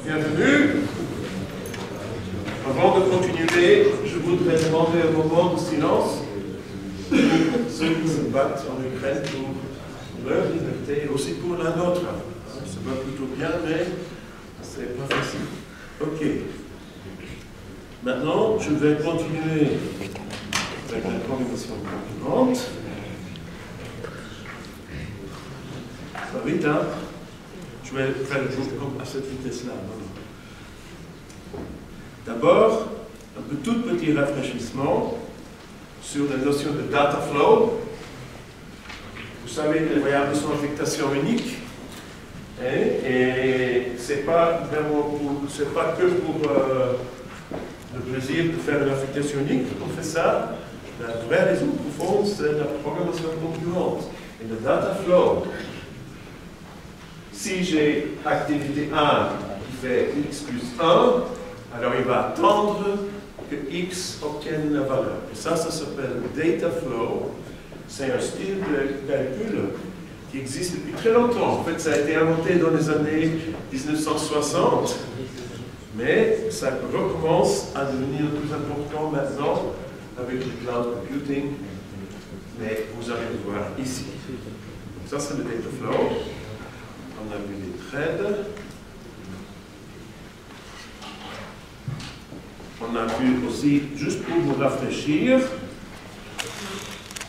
Bienvenue. Avant de continuer, je voudrais demander un moment de silence pour ceux qui se battent en Ukraine pour leur liberté et aussi pour la nôtre. Ça va plutôt bien, mais c'est pas facile. Ok. Maintenant, je vais continuer avec la programmation concurrente. Ça va vite, hein? Je vais faire le jour comme à cette vitesse-là. D'abord, un tout petit rafraîchissement sur la notion de data flow. Vous savez que les variables sont affectation unique. Et c'est pas que pour le plaisir de faire une affectation unique qu'on fait ça. La vraie raison profonde, c'est la programmation concurrente et le data flow. Si j'ai activité 1 qui fait x plus 1, alors il va attendre que x obtienne la valeur. Et ça s'appelle data flow. C'est un style de calcul qui existe depuis très longtemps. En fait, ça a été inventé dans les années 1960, mais ça recommence à devenir plus important maintenant avec le cloud computing. Mais vous allez le voir ici. Donc ça, c'est le data flow. On a vu les threads. On a vu aussi, juste pour vous rafraîchir,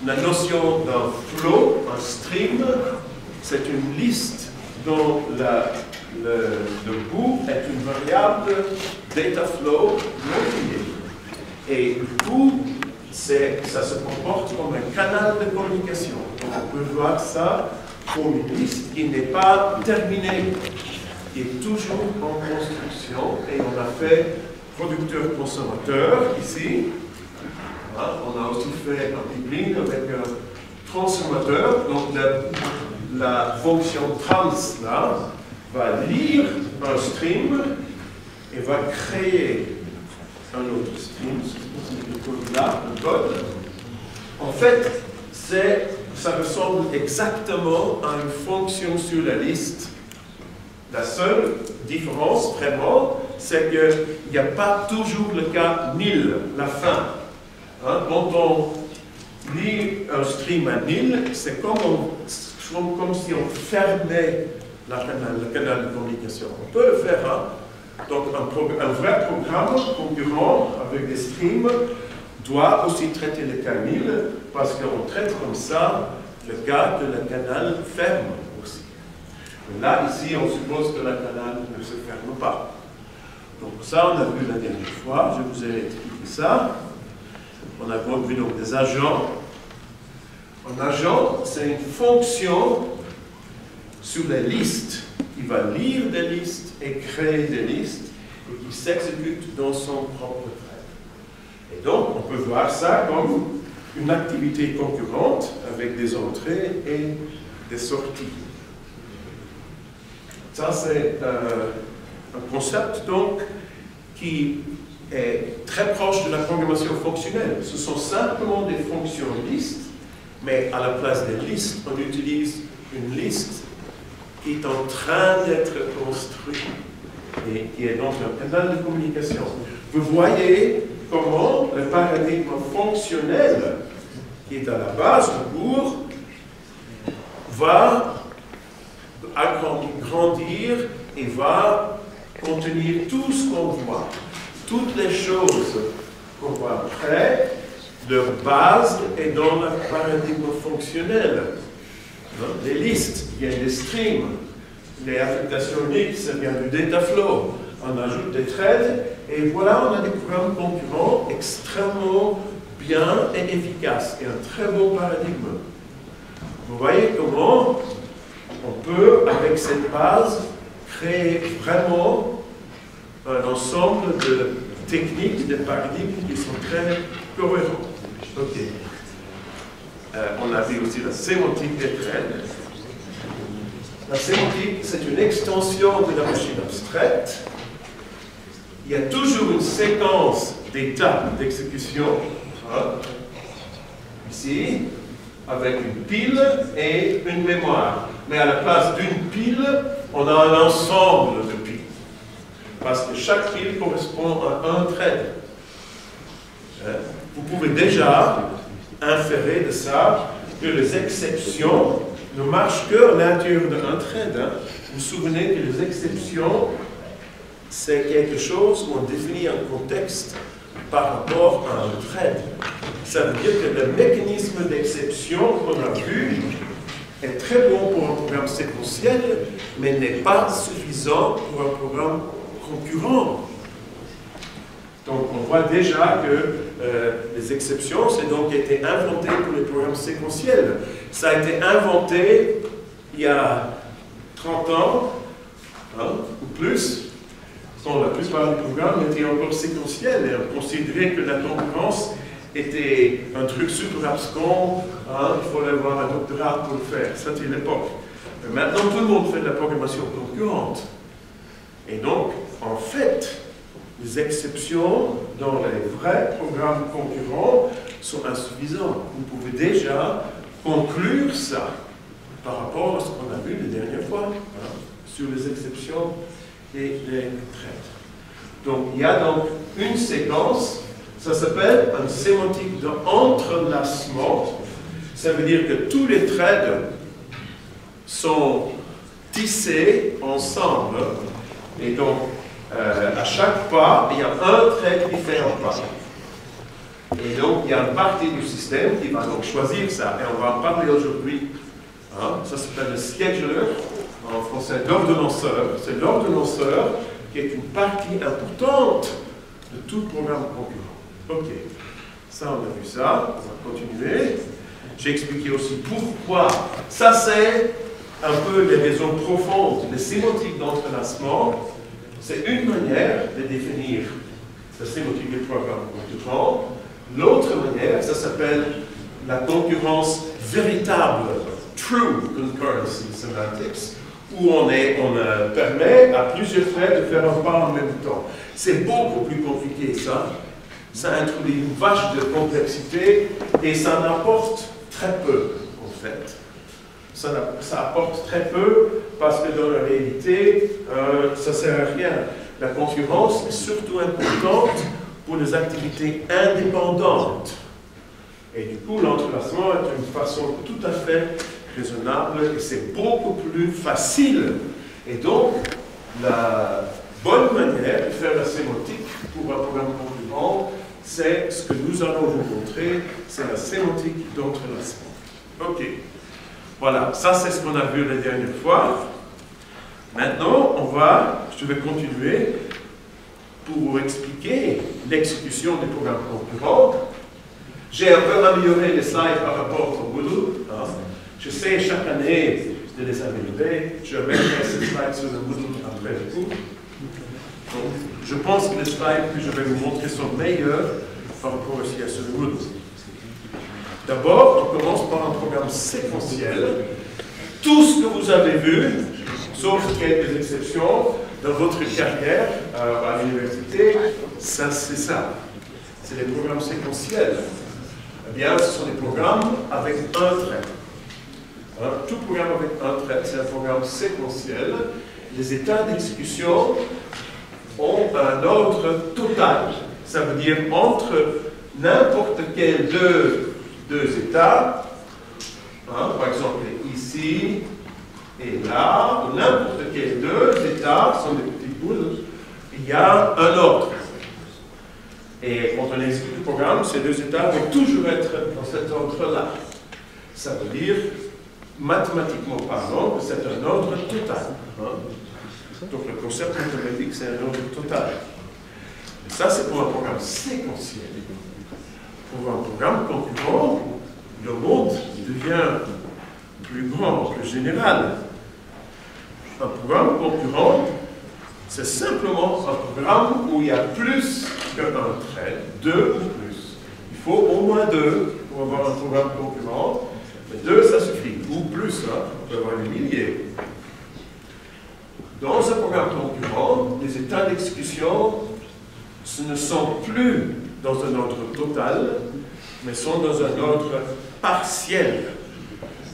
la notion d'un flow, un stream, c'est une liste dont le bout est une variable data flow non liée. Et le bout, ça se comporte comme un canal de communication. Donc on peut voir ça comme une liste qui n'est pas terminée, qui est toujours en construction, et on a fait producteur-consommateur ici. Voilà, on a aussi fait un pipeline avec un transformateur, donc la fonction trans là va lire un stream et va créer un autre stream, là, le code. En fait, ça ressemble exactement à une fonction sur la liste. La seule différence, vraiment, c'est qu'il n'y a pas toujours le cas nil, la fin. Hein, quand on lit un stream à nil, c'est comme si on fermait le canal de communication. On peut le faire. Hein. Donc un vrai programme concurrent avec des streams doit aussi traiter le cas nil, parce qu'on traite comme ça le cas que le canal ferme aussi. Mais là, ici, on suppose que le canal ne se ferme pas. Donc ça, on a vu la dernière fois, je vous ai expliqué ça. On a vu donc des agents. Un agent, c'est une fonction sur les listes qui va lire des listes et créer des listes et qui s'exécute dans son propre thread. Et donc, on peut voir ça comme une activité concurrente avec des entrées et des sorties. Ça, c'est un concept donc qui est très proche de la programmation fonctionnelle. Ce sont simplement des fonctions listes, mais à la place des listes, on utilise une liste qui est en train d'être construite et qui est donc un canal de communication. Vous voyez comment le paradigme fonctionnel qui est à la base du cours va grandir et va contenir tout ce qu'on voit. Toutes les choses qu'on voit après, leur base est dans le paradigme fonctionnel. Les listes viennent des streams, les affectations uniques, ça vient du data flow. On ajoute des threads, et voilà, on a des programmes concurrents extrêmement bien et efficaces, et un très bon paradigme. Vous voyez comment on peut, avec cette base, créer vraiment un ensemble de techniques, de paradigmes qui sont très cohérents. Ok. On a vu aussi la sémantique des threads. La sémantique, c'est une extension de la machine abstraite. Il y a toujours une séquence d'étapes d'exécution. Ici, avec une pile et une mémoire. Mais à la place d'une pile, on a un ensemble de piles. parce que chaque fil correspond à un thread. Vous pouvez déjà inférer de ça que les exceptions ne marchent que à l'intérieur d'un thread. Vous vous souvenez que les exceptions, c'est quelque chose où on définit un contexte par rapport à un thread. Ça veut dire que le mécanisme d'exception qu'on a vu est très bon pour un programme séquentiel, mais n'est pas suffisant pour un programme concurrent. Donc on voit déjà que les exceptions, c'est donc été inventé pour les programmes séquentiels. Ça a été inventé il y a 30 ans, ou plus, quand la plupart des programmes étaient encore séquentiels et on considérait que la concurrence était un truc super abscon, il fallait avoir un doctorat pour le faire. Ça, c'était l'époque. Mais maintenant, tout le monde fait de la programmation concurrente. Et donc, en fait, les exceptions dans les vrais programmes concurrents sont insuffisantes. Vous pouvez déjà conclure ça par rapport à ce qu'on a vu la dernière fois, sur les exceptions et les threads. Donc, il y a donc une séquence, ça s'appelle une sémantique d'entrelacement. Ça veut dire que tous les threads sont tissés ensemble. Et donc, à chaque pas, il y a un thread qui fait un pas. Et donc, il y a une partie du système qui va donc choisir ça. Et on va en parler aujourd'hui. Ça s'appelle le scheduler, en français l'ordonnanceur. C'est l'ordonnanceur qui est une partie importante de tout programme concurrent. Ok, ça on a vu ça, on va continuer. J'ai expliqué aussi pourquoi. Ça c'est un peu les raisons profondes. Les sémantiques d'entrelacement, c'est une manière de définir la sémantique des programmes concurrents. L'autre manière, ça s'appelle la concurrence véritable, true concurrency semantics, où on permet à plusieurs threads de faire un pas en même temps. C'est beaucoup plus compliqué, ça. Ça introduit une vache de complexité et ça n'apporte très peu, en fait. Ça apporte très peu parce que dans la réalité, ça ne sert à rien. La concurrence est surtout importante pour les activités indépendantes. Et du coup, l'entrelacement est une façon tout à fait raisonnable et c'est beaucoup plus facile. Et donc, la bonne manière de faire la sémantique pour un programme concurrent, c'est ce que nous allons vous montrer, c'est la sémantique d'entrelacement. Ok, voilà, ça c'est ce qu'on a vu la dernière fois. Maintenant, je vais continuer pour vous expliquer l'exécution des programmes concurrents. J'ai un peu amélioré les slides par rapport au Moodle. Je sais chaque année de les améliorer. Je mettrai ces slides sur le Moodle après le cours. Donc, je pense que les slides que je vais vous montrer sont meilleurs par rapport aussi à ceux de Moodle. D'abord, on commence par un programme séquentiel. Tout ce que vous avez vu, sauf quelques exceptions, dans votre carrière à l'université, ça c'est ça. C'est des programmes séquentiels. Eh bien, ce sont des programmes avec un thread. Tout programme avec un thread, c'est un programme séquentiel. Les états d'exécution ont un ordre total. Ça veut dire entre n'importe quel deux états, par exemple ici et là, ou n'importe quel deux états, sont des petites boules, il y a un ordre. Et quand on exécute le programme, ces deux états vont toujours être dans cet ordre-là. Ça veut dire, mathématiquement parlant, que c'est un ordre total. Donc le concept mathématique, c'est un ordre total. Et ça, c'est pour un programme séquentiel. Pour un programme concurrent, le monde devient plus grand, plus général. Un programme concurrent, c'est simplement un programme où il y a plus qu'un thread, deux ou plus. Il faut au moins deux pour avoir un programme concurrent, mais deux, ça suffit. Ou plus, on peut avoir des milliers. Dans un programme concurrent, les états d'exécution, ce ne sont plus dans un ordre total, mais sont dans un ordre partiel.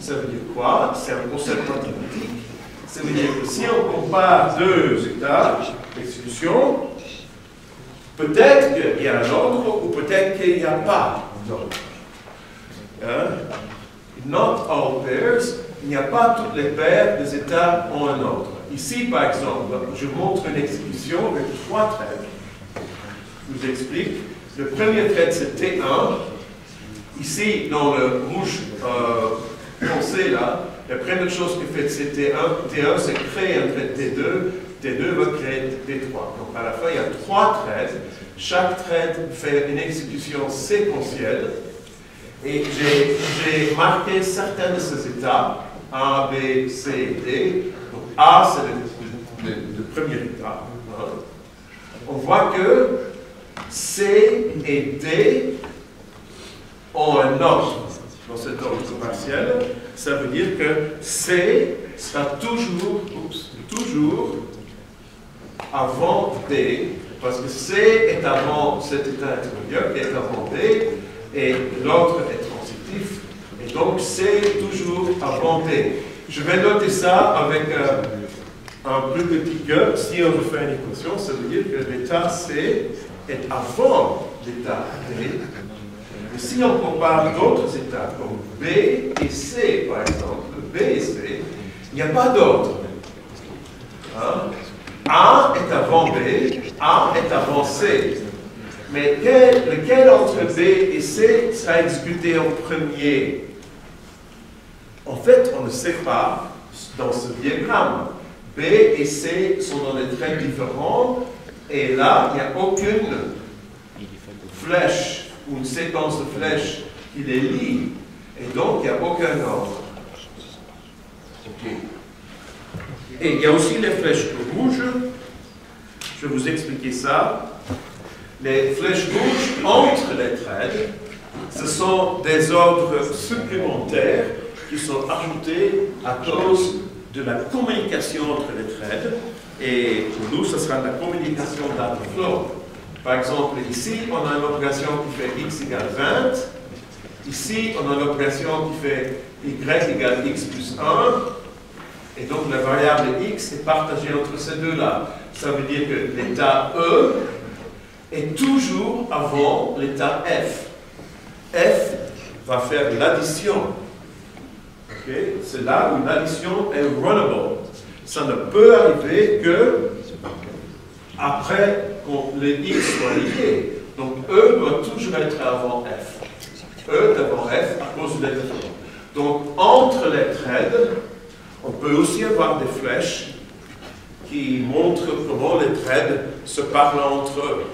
Ça veut dire quoi? C'est un concept mathématique. Ça veut dire que si on compare deux états, l'exécution, peut-être qu'il y a un ordre ou peut-être qu'il n'y a pas d'ordre. Not all pairs, il n'y a pas toutes les paires des états en un ordre. Ici, par exemple, je montre une exécution avec 3 threads. Je vous explique. Le premier thread, c'est T1. Ici, dans le rouge foncé, là, la première chose que fait T1, c'est créer un thread T2. T2 va créer T3. Donc, à la fin, il y a 3 threads. Chaque thread fait une exécution séquentielle. Et j'ai marqué certains de ces états, A, B, C et D. Donc A, c'est le premier état. On voit que C et D ont un ordre dans cet ordre partiel. Ça veut dire que C sera toujours avant D, parce que C est avant cet état intermédiaire qui est avant D, et l'autre est transitif, et donc c'est toujours avant D. Je vais noter ça avec un plus petit cœur. Si on refait une équation, ça veut dire que l'état C est avant l'état D. Mais si on compare d'autres états, comme B et C par exemple, B et C, il n'y a pas d'ordre. A est avant B, A est avant C. Mais lequel entre B et C sera exécuté en premier? En fait, on ne sait pas dans ce diagramme. B et C sont dans des traits différents, et là, il n'y a aucune flèche ou une séquence de flèches qui les lie, et donc il n'y a aucun ordre. Okay. Et il y a aussi les flèches rouges. Je vais vous expliquer ça. Les flèches rouges entre les threads, ce sont des ordres supplémentaires qui sont ajoutés à cause de la communication entre les threads. Et pour nous, ce sera la communication data flow. Par exemple, ici, on a une opération qui fait x égale 20. Ici, on a une opération qui fait y égale x plus 1. Et donc, la variable x est partagée entre ces deux-là. Ça veut dire que l'état E est toujours avant l'état F. F va faire l'addition. Okay? C'est là où l'addition est runnable. Ça ne peut arriver que après que les x soient liés. Donc E doit toujours être avant F. E est avant F à cause de l'addition. Donc entre les threads, on peut aussi avoir des flèches qui montrent comment les threads se parlent entre eux.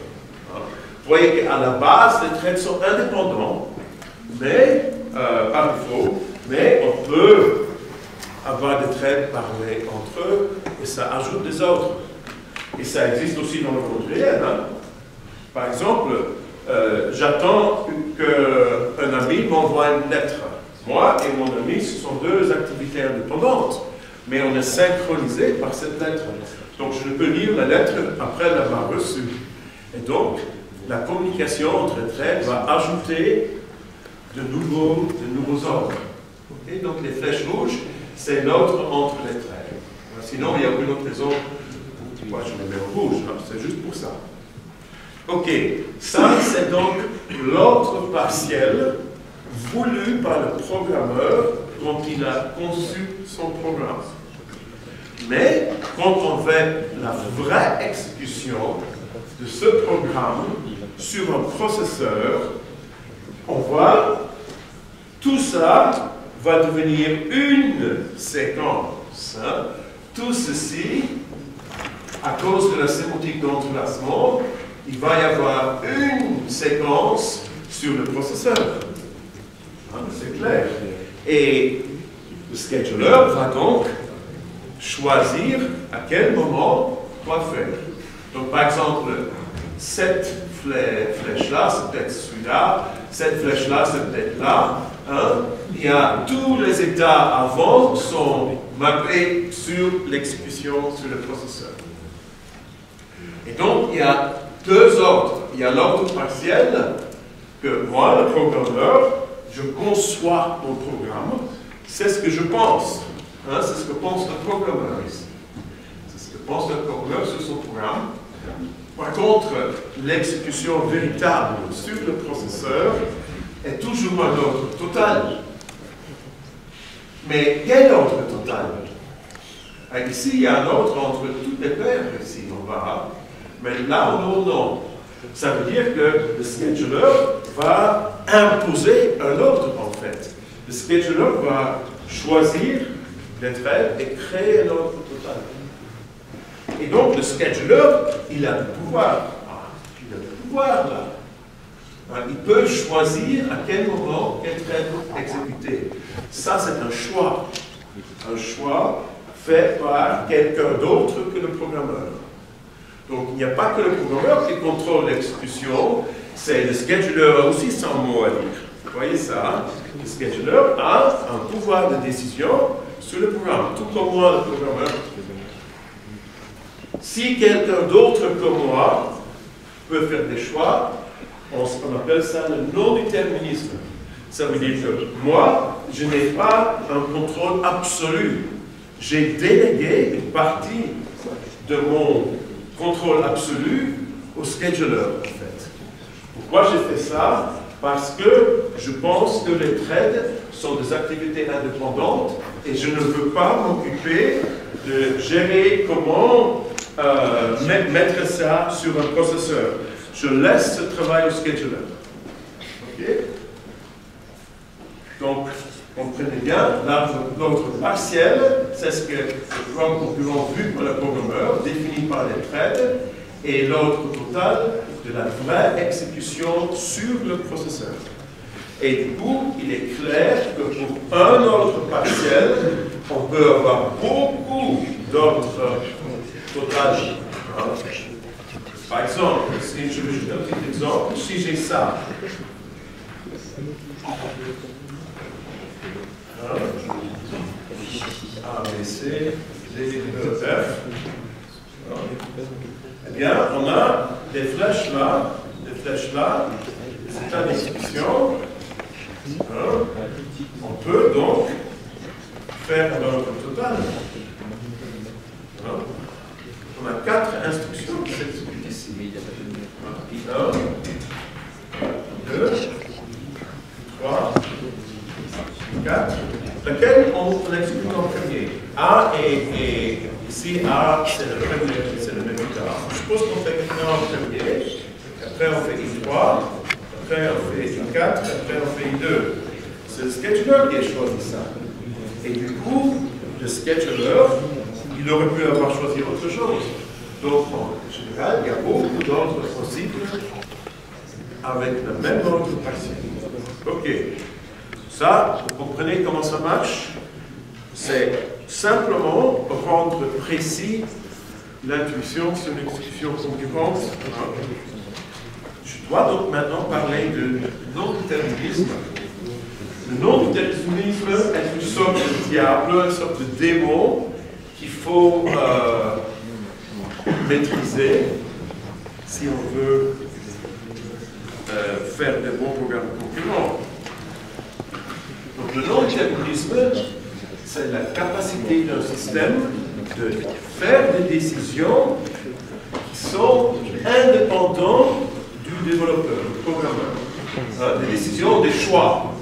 Vous voyez qu'à la base, les threads sont indépendants, mais, par défaut, mais on peut avoir des threads parler entre eux, et ça ajoute des ordres. Et ça existe aussi dans le monde réel. Par exemple, j'attends qu'un ami m'envoie une lettre. Moi et mon ami, ce sont deux activités indépendantes, mais on est synchronisés par cette lettre. Donc je ne peux lire la lettre après l'avoir reçue. Et donc, la communication entre les threads va ajouter de nouveaux ordres. Okay? Donc les flèches rouges, c'est l'ordre entre les threads. Sinon, il n'y a aucune autre raison pourquoi je les mets en rouge. C'est juste pour ça. Ok, ça c'est donc l'ordre partiel voulu par le programmeur quand il a conçu son programme. Mais quand on fait la vraie exécution de ce programme sur un processeur, on voit tout ça va devenir une séquence. Tout ceci, à cause de la sémantique d'entrelacement, il va y avoir une séquence sur le processeur. C'est clair. Et le scheduler va donc choisir à quel moment quoi faire. Donc, par exemple, cette flèche-là, c'est peut-être celui-là, cette flèche-là, c'est peut-être là. Il y a tous les états avant sont mappés sur l'exécution sur le processeur. Et donc, il y a deux ordres. Il y a l'ordre partiel que moi, le programmeur, je conçois mon programme. C'est ce que je pense. C'est ce que pense le programmeur ici. C'est ce que pense d'un programmeur sur son programme. Par contre, l'exécution véritable sur le processeur est toujours un ordre total. Mais quel ordre total? Ici, il y a un ordre entre toutes les paires, ici, en bas. Mais là, non. Ça veut dire que le scheduler va imposer un ordre, en fait. Le scheduler va choisir les threads et créer un ordre total. Et donc, le scheduler, il a du pouvoir. Il a du pouvoir, là. Il peut choisir à quel moment, quel thread exécuter. Ça, c'est un choix. Un choix fait par quelqu'un d'autre que le programmeur. Donc, il n'y a pas que le programmeur qui contrôle l'exécution, c'est le scheduler aussi son mot à dire. Vous voyez ça? Le scheduler a un pouvoir de décision sur le programme, tout comme moi, le programmeur. Si quelqu'un d'autre que moi peut faire des choix, on appelle ça le non-déterminisme. Ça veut dire que moi, je n'ai pas un contrôle absolu. J'ai délégué une partie de mon contrôle absolu au scheduler, en fait. Pourquoi j'ai fait ça? Parce que je pense que les threads sont des activités indépendantes et je ne veux pas m'occuper de gérer comment mettre ça sur un processeur. Je laisse ce travail au scheduler. OK? Donc, comprenez bien, l'ordre partiel, c'est ce que le programme concurrent vu par le programmeur, défini par les threads, et l'ordre total de la vraie exécution sur le processeur. Et du coup, il est clair que pour un ordre partiel, on peut avoir beaucoup d'ordres total. Par exemple, si je vais juste un petit exemple, si j'ai ça, A, B, C, D, E, F, eh bien, on a des flèches là, c'est états d'exécution. On peut donc faire un ordre total. On a 4 instructions qui s'exécutent ici. 1, 2, 3, 4. Laquelle on exécute en premier? A et ici, A, c'est le premier, c'est le même état. Je suppose qu'on fait quelqu'un en premier, après on fait I3, après on fait I4, après on fait I2. C'est le scheduler qui a choisi ça. Et du coup, le scheduler, il aurait pu avoir choisi autre chose. Donc, en général, il y a beaucoup d'ordres possibles avec le même ordre partiel. OK. Ça, vous comprenez comment ça marche? C'est simplement rendre précis l'intuition sur l'exécution concurrente. Je dois donc maintenant parler de non-déterminisme. Le non-déterminisme est une sorte de diable, une sorte de démon qu'il faut maîtriser si on veut faire des bons programmes concurrents. Donc le non-déterminisme, c'est la capacité d'un système de faire des décisions qui sont indépendantes du développeur, du programmeur. Des décisions, des choix.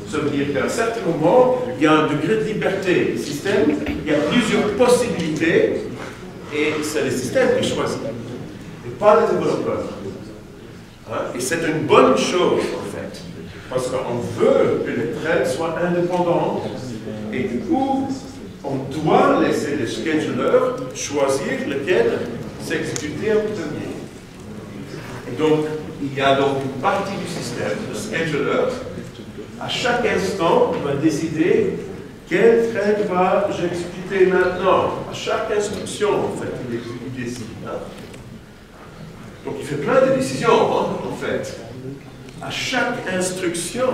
Ça veut dire qu'à un certain moment, il y a un degré de liberté. Le système, il y a plusieurs possibilités et c'est le système qui choisit, et pas le développeur. Et c'est une bonne chose, en fait, parce qu'on veut que les threads soient indépendants et du coup, on doit laisser le scheduler choisir lequel s'exécuter en premier. Et donc, il y a donc une partie du système, le scheduler, à chaque instant, on va décider quel thread va j'exécuter maintenant. À chaque instruction, en fait, il décide. Donc, il fait plein de décisions, en fait. À chaque instruction.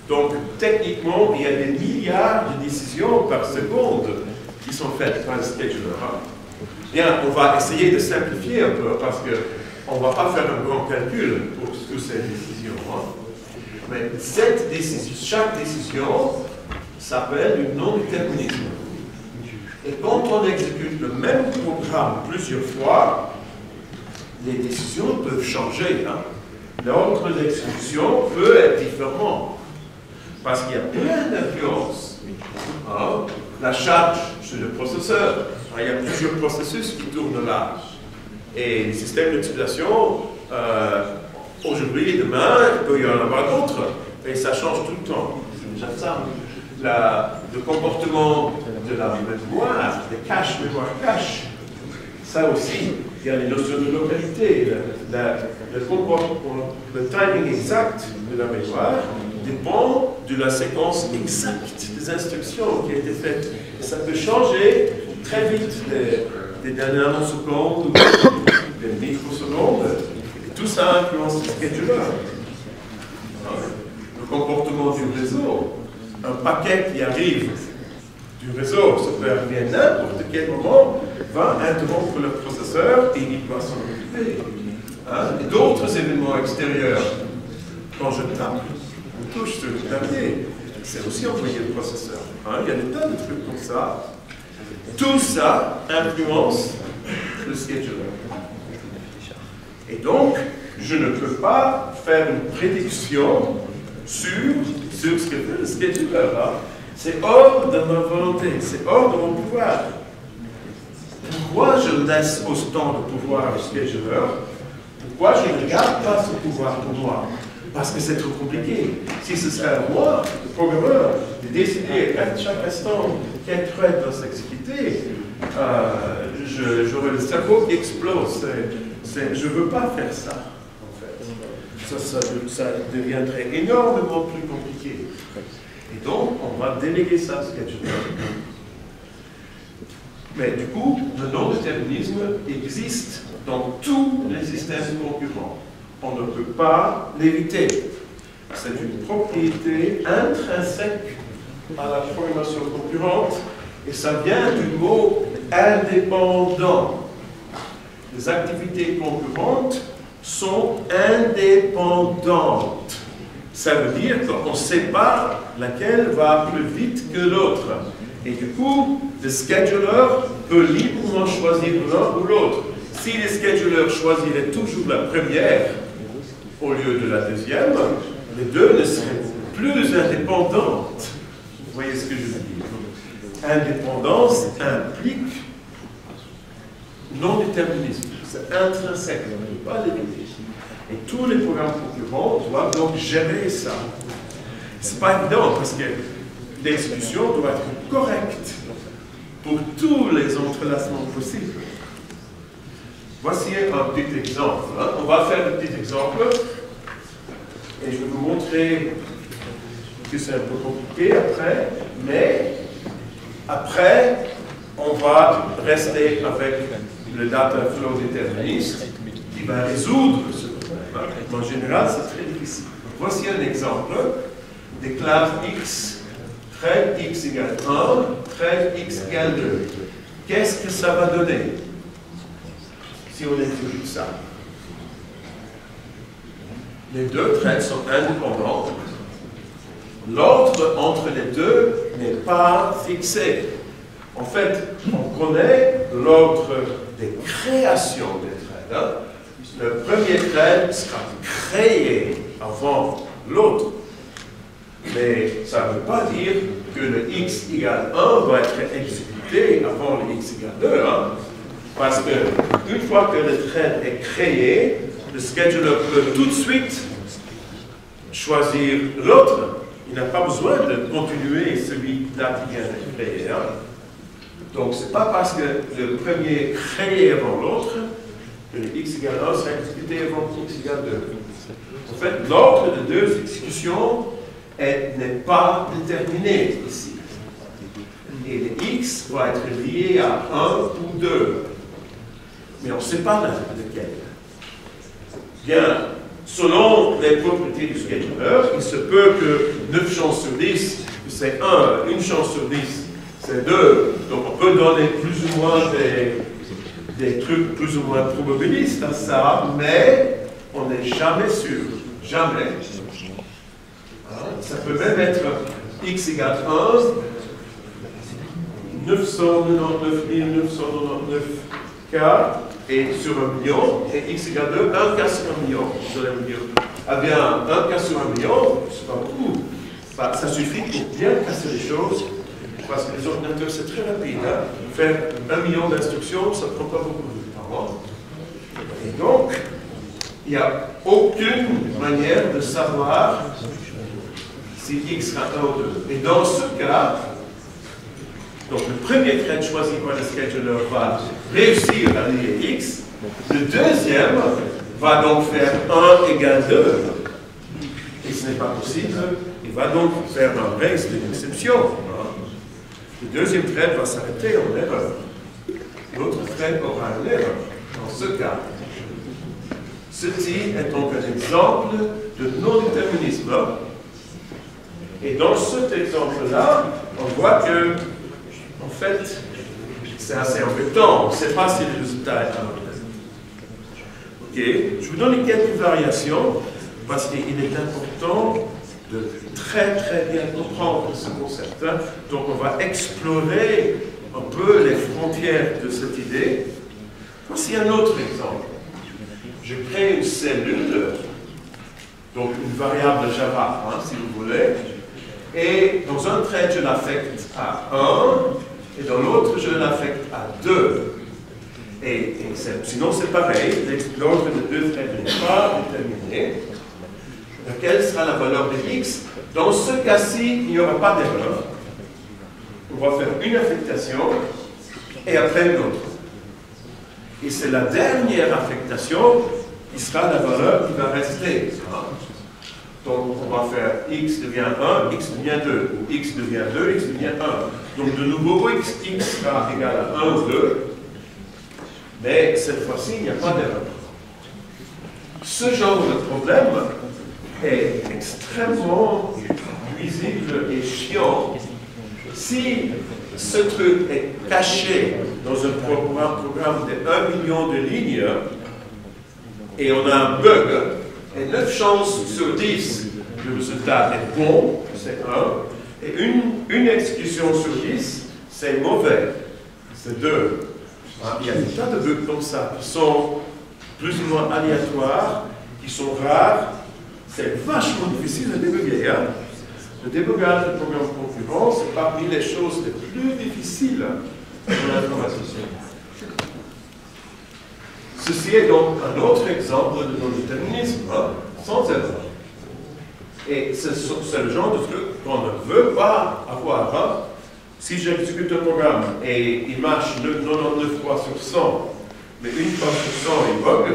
Donc, techniquement, il y a des milliards de décisions par seconde qui sont faites par le scheduler. Bien, on va essayer de simplifier un peu, parce qu'on ne va pas faire un grand calcul pour toutes ces décisions. Mais chaque décision s'appelle une non-déterminisme. Et quand on exécute le même programme plusieurs fois, les décisions peuvent changer. Hein. L'ordre d'exécution peut être différent. Parce qu'il y a plein d'influences. Hein. La charge sur le processeur. Il y a plusieurs processus qui tournent là. Et les systèmes d'utilisation, aujourd'hui et demain, il peut y en avoir d'autres. Et ça change tout le temps. C'est déjà ça. Le comportement de la mémoire, des caches, mémoire cache, ça aussi, il y a les notions de localité. Le timing exact de la mémoire dépend de la séquence exacte des instructions qui a été faite. Et ça peut changer très vite, des dernières nanosecondes ou des microsecondes. Et tout ça influence le scheduler. Le comportement du réseau. Un paquet qui arrive du réseau, ça peut arriver à n'importe quel moment, va interrompre le processeur et il doit s'en occuper. Hein? Et d'autres événements extérieurs, quand je tape, on touche sur le clavier, c'est aussi envoyé le processeur. Hein? Il y a des tas de trucs comme ça. Tout ça influence le scheduler. Et donc, je ne peux pas faire une prédiction sur ce que fait le scheduler. Hein? C'est hors de ma volonté, c'est hors de mon pouvoir. Pourquoi je laisse autant de pouvoir au scheduler? Pourquoi je ne garde pas ce pouvoir pour moi? Parce que c'est trop compliqué. Si ce serait à moi, le programmeur, de décider à chaque instant quel thread doit s'exécuter, j'aurais le cerveau qui explose. Je ne veux pas faire ça, en fait. Ça deviendrait énormément plus compliqué. Et donc, on va déléguer ça à scheduler. Mais du coup, le non-déterminisme existe dans tous les systèmes concurrents. On ne peut pas l'éviter. C'est une propriété intrinsèque à la programmation concurrente, et ça vient du mot indépendant. Les activités concurrentes sont indépendantes. Ça veut dire qu'on ne sait pas laquelle va plus vite que l'autre. Et du coup, le scheduler peut librement choisir l'un ou l'autre. Si le scheduler choisirait toujours la première au lieu de la deuxième, les deux ne seraient plus indépendantes. Vous voyez ce que je veux dire? Indépendance implique non-déterminisme. C'est intrinsèque, on ne peut pas l'éviter. Et tous les programmes concurrents doivent donc gérer ça. Ce n'est pas évident parce que l'exécution doit être correcte pour tous les entrelacements possibles. Voici un petit exemple. Hein. On va faire un petit exemple et je vais vous montrer que c'est un peu compliqué après, mais après, on va rester avec le data flow déterministe qui va résoudre ce problème. En général, c'est très difficile. Voici un exemple. Déclare x, trait x égale 1, trait x égale 2. Qu'est-ce que ça va donner si on exécute ça? Les deux traits sont indépendants. L'ordre entre les deux n'est pas fixé. En fait, on connaît l'ordre des créations des traits. Hein? Le premier trait sera créé avant l'autre. Mais ça ne veut pas dire que le x égale 1 va être exécuté avant le x égale 2. Hein? Parce qu'une fois que le thread est créé, le scheduler peut tout de suite choisir l'autre. Il n'a pas besoin de continuer celui-là qui vient d'être créé. Hein? Donc, ce n'est pas parce que le premier créé avant l'autre que le x égale 1 sera exécuté avant le x égale 2. En fait, l'ordre de deux exécutions n'est pas déterminé ici. Et le x va être lié à 1 ou 2. Mais on ne sait pas lequel. Bien, selon les propriétés du scheduler, il se peut que 9 chances sur 10, c'est 1, une chance sur 10, c'est 2. Donc on peut donner plus ou moins des trucs plus ou moins probabilistes à ça, mais on n'est jamais sûr. Jamais. Ça peut même être x égale 1, 999 999 cas et sur 1 million, et x égale 2, 1 cas sur 1 million. Vous allez me dire, ah bien, 1 cas sur 1 million, c'est pas beaucoup. Bah, ça suffit pour bien casser les choses, parce que les ordinateurs, c'est très rapide. Hein. Faire 1 million d'instructions, ça ne prend pas beaucoup de temps. Et donc, il n'y a aucune manière de savoir si x sera 1 ou 2. Et dans ce cas, donc le premier thread choisi par le scheduler va réussir à lier x. Le deuxième va donc faire 1 égale 2. Et ce n'est pas possible. Il va donc faire un race d'une exception. Le deuxième thread va s'arrêter en erreur. L'autre thread aura une erreur dans ce cas. Ceci est donc un exemple de non-déterminisme. Et dans cet exemple-là, on voit que, en fait, c'est assez embêtant. On ne sait pas si le résultat est 1. Ok, je vous donne quelques variations parce qu'il est important de très bien comprendre ce concept. Donc on va explorer un peu les frontières de cette idée. Voici un autre exemple. Je crée une cellule, donc une variable Java, si vous voulez, et dans un thread je l'affecte à 1, et dans l'autre je l'affecte à 2. Et sinon c'est pareil, l'ordre de 2 threads n'est pas déterminé. Quelle sera la valeur de x? Dans ce cas-ci, il n'y aura pas d'erreur. On va faire une affectation et après une autre. Et c'est la dernière affectation qui sera la valeur qui va rester. Donc on va faire x devient 1, x devient 2, ou x devient 2, x devient 1. Donc de nouveau, x sera égal à 1 ou 2, mais cette fois-ci, il n'y a pas d'erreur. Ce genre de problème est extrêmement nuisible et chiant si ce truc est caché dans un programme de 1 million de lignes et on a un bug et 9 chances sur 10 le résultat est bon, c'est 1, et une exécution sur 10 c'est mauvais, c'est 2. Il y a des tas de bugs comme ça qui sont plus ou moins aléatoires, qui sont rares. C'est vachement difficile à débugger. Le débugage de programmes concurrents, c'est parmi les choses les plus difficiles dans l'informatique. Ceci est donc un autre exemple de non-déterminisme, sans erreur. Et c'est le genre de truc qu'on ne veut pas avoir. Si j'exécute un programme et il marche 99 fois sur 100, mais une fois sur 100 il bug,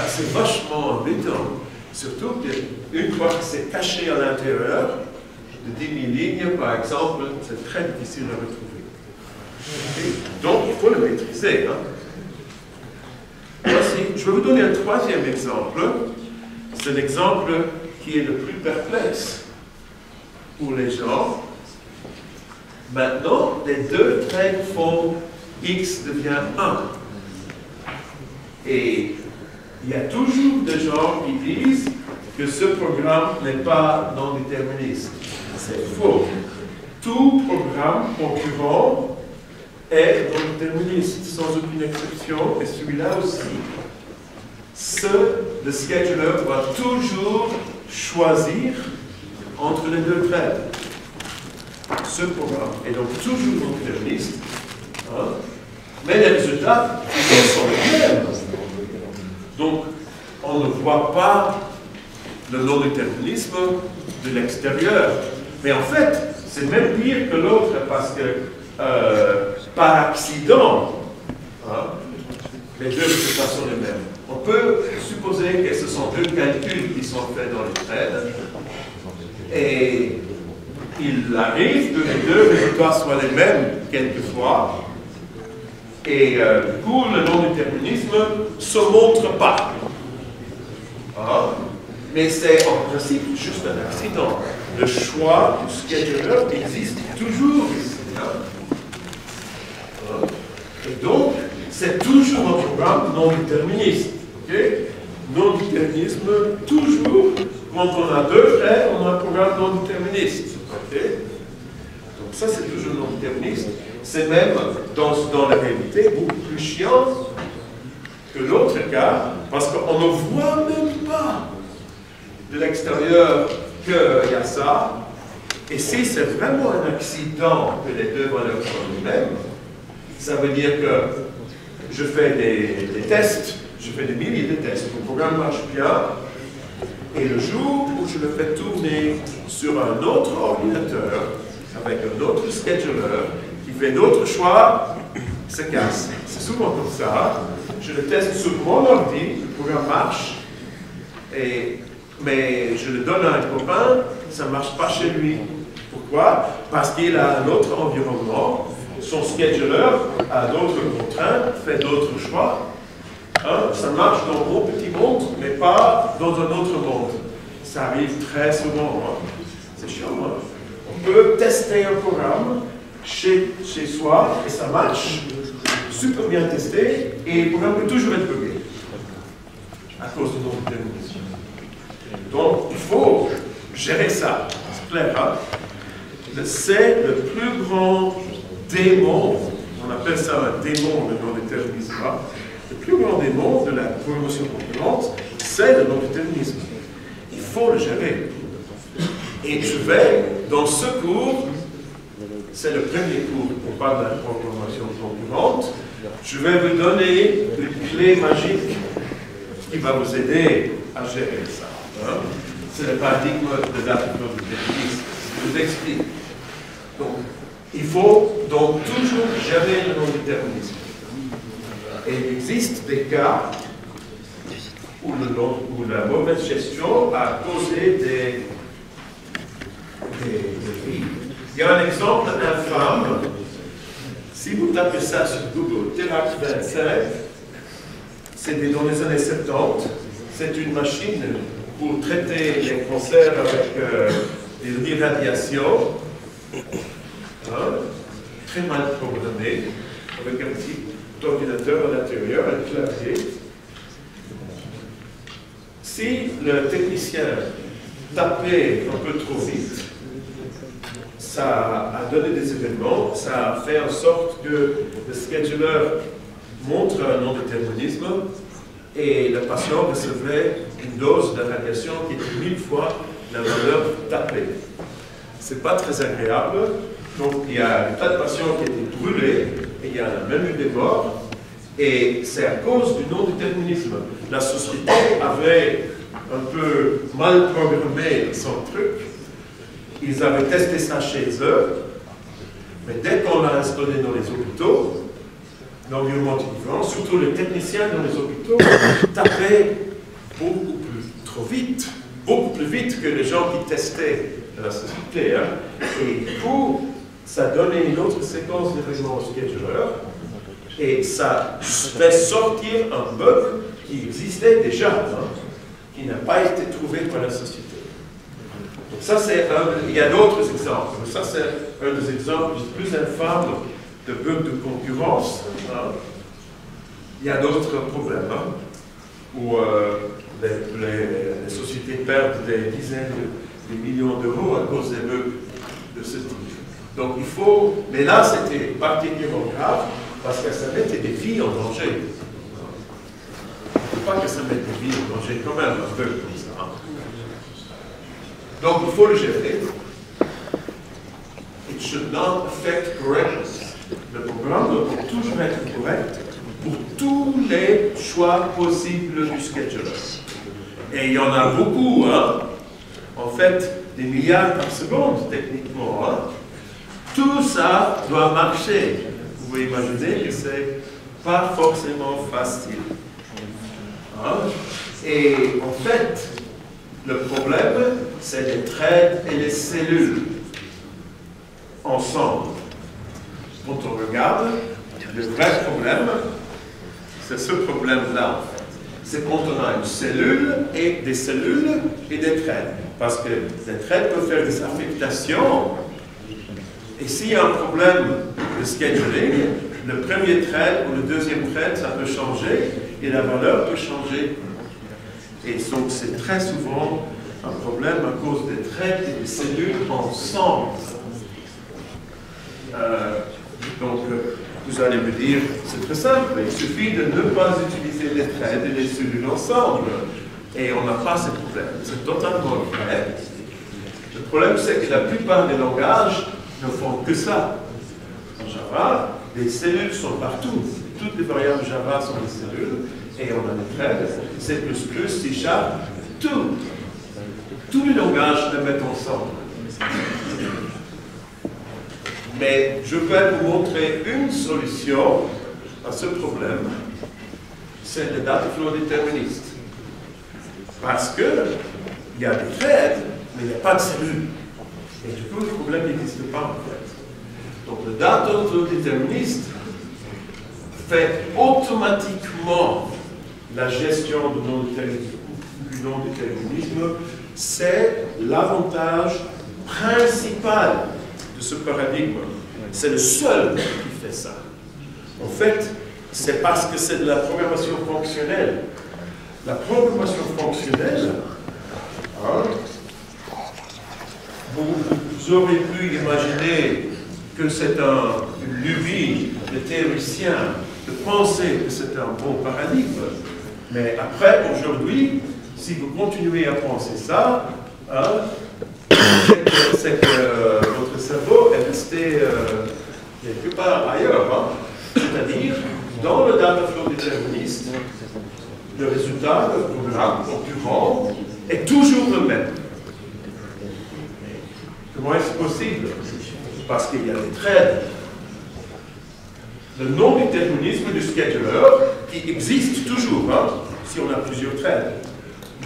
c'est vachement embêtant. Surtout qu'une fois que c'est caché à l'intérieur de 10 000 lignes, par exemple, c'est très difficile à retrouver. Donc, il faut le maîtriser. Voici, je vais vous donner un troisième exemple. C'est l'exemple qui est le plus perplexe pour les gens. Maintenant, les deux threads font x devient 1. Et il y a toujours des gens qui disent que ce programme n'est pas non déterministe. C'est faux. Tout programme concurrent est non déterministe, sans aucune exception, et celui-là aussi. Le scheduler va toujours choisir entre les deux threads. Ce programme est donc toujours non déterministe, mais les résultats sont les mêmes. Donc, on ne voit pas le non-déterminisme de l'extérieur. Mais en fait, c'est même pire que l'autre, parce que par accident, les deux résultats sont les mêmes. On peut supposer que ce sont deux calculs qui sont faits dans les threads, et il arrive que les deux résultats soient les mêmes quelquefois, et du coup, le non-déterminisme ne se montre pas. Mais c'est en principe juste un accident. Le choix du scheduler existe toujours ici. Et donc, c'est toujours un programme non-déterministe. Non-déterminisme, toujours, quand on a deux threads, on a un programme non-déterministe. Donc ça, c'est toujours non-déterministe. c'est même, dans la réalité, beaucoup plus chiant que l'autre cas, parce qu'on ne voit même pas de l'extérieur qu'il y a ça. Et si c'est vraiment un accident que les deux valeurs sont les mêmes, ça veut dire que je fais des tests, je fais des milliers de tests, mon programme marche bien, et le jour où je le fais tourner sur un autre ordinateur, avec un autre scheduler, qui fait d'autres choix, ça casse. C'est souvent comme ça. Je le teste sur mon ordi, le programme marche, mais je le donne à un copain, ça ne marche pas chez lui. Pourquoi? Parce qu'il a un autre environnement, son scheduler a d'autres contraintes, fait d'autres choix. Hein? Ça marche dans mon petit monde, mais pas dans un autre monde. Ça arrive très souvent. Hein? C'est chiant. Hein? On peut tester un programme chez soi et ça marche, super bien testé, et le programme peut toujours être bugué à cause de notre déterminisme. Donc, il faut gérer ça. C'est clair, hein? C'est le plus grand démon, on appelle ça un démon, le non-déterminisme. Le plus grand démon de la promotion concurrente, c'est le non-déterminisme. Il faut le gérer. Et je vais, dans ce cours, c'est le premier cours pour parler de la programmation concurrente, je vais vous donner une clé magique qui va vous aider à gérer ça. Hein? C'est le paradigme de l'application. Je vous explique. Donc, il faut donc toujours gérer le non-déterminisme. Et il existe des cas où la mauvaise gestion a causé des vies. Il y a un exemple infâme. Si vous tapez ça sur Google, Teract 25, c'était dans les années 70. C'est une machine pour traiter les cancers avec des irradiations. Hein, très mal programmé, avec un petit ordinateur à l'intérieur, un clavier. Si le technicien tapait un peu trop vite, ça a donné des événements, ça a fait en sorte que le scheduler montre un non-déterminisme et le patient recevait une dose de radiation qui était 1000 fois la valeur tapée. C'est pas très agréable. Donc, il y a des tas de patients qui étaient brûlés, et il y en a même eu des morts, et c'est à cause du non-déterminisme. La société avait un peu mal programmé son truc, ils avaient testé ça chez eux, mais dès qu'on l'a installé dans les hôpitaux, l'environnement est différent, surtout les techniciens dans les hôpitaux tapaient trop vite, beaucoup plus vite que les gens qui testaient la société. Hein. Et du coup, ça donnait une autre séquence d'événements au scheduler et ça fait sortir un bug qui existait déjà, hein, qui n'a pas été trouvé par la société. Donc ça, c'est il y a d'autres exemples, mais ça, c'est un des exemples les plus infâmes de bugs de concurrence. Hein. Il y a d'autres problèmes, hein, où les sociétés perdent des dizaines de millions d'euros à cause des bugs de ce type. Donc il faut, mais là c'était particulièrement grave parce que ça mettait des vies en danger. Il ne faut pas que ça mette des vies en danger quand même, un bug comme ça. Hein. Donc il faut le gérer. It should not affect correctness. Le programme doit toujours être correct pour tous les choix possibles du scheduler. Et il y en a beaucoup, hein. En fait, des milliards par seconde, techniquement. Hein. Tout ça doit marcher. Vous pouvez imaginer que ce n'est pas forcément facile. Hein. Et en fait, le problème, c'est les threads et les cellules ensemble. Quand on regarde, le vrai problème, c'est ce problème-là, en fait. C'est quand on a une cellule et des cellules et des threads. Parce que les threads peuvent faire des affectations. Et s'il y a un problème de scheduling, le premier thread ou le deuxième thread, ça peut changer et la valeur peut changer. Et donc c'est très souvent un problème à cause des threads et des cellules ensemble. Donc, vous allez me dire, c'est très simple, il suffit de ne pas utiliser les threads et les cellules ensemble. Et on n'a pas ce problème. C'est totalement vrai. Le problème, c'est que la plupart des langages ne font que ça. En Java, les cellules sont partout. Toutes les variables Java sont des cellules. Et on a des threads, C++, C#, tout. Tous les langages les mettent ensemble. Mais je vais vous montrer une solution à ce problème. C'est le dataflow déterministe. Parce qu'il y a des threads, mais il n'y a pas de cellules. Et du coup, le problème n'existe pas en fait. Donc le dataflow déterministe fait automatiquement la gestion du non-déterminisme. C'est l'avantage principal de ce paradigme. C'est le seul qui fait ça. En fait, c'est parce que c'est de la programmation fonctionnelle. La programmation fonctionnelle, hein, vous aurez pu imaginer que c'est une lubie de théoriciens de penser que c'est un bon paradigme. Mais après, aujourd'hui, si vous continuez à penser ça, hein, c'est que votre cerveau est resté quelque part ailleurs. Hein. C'est-à-dire, dans le dataflow déterministe, le résultat, le programme concurrent, est toujours le même. Comment est-ce possible? Parce qu'il y a des threads. Le non-déterminisme du scheduler, qui existe toujours, hein, si on a plusieurs threads,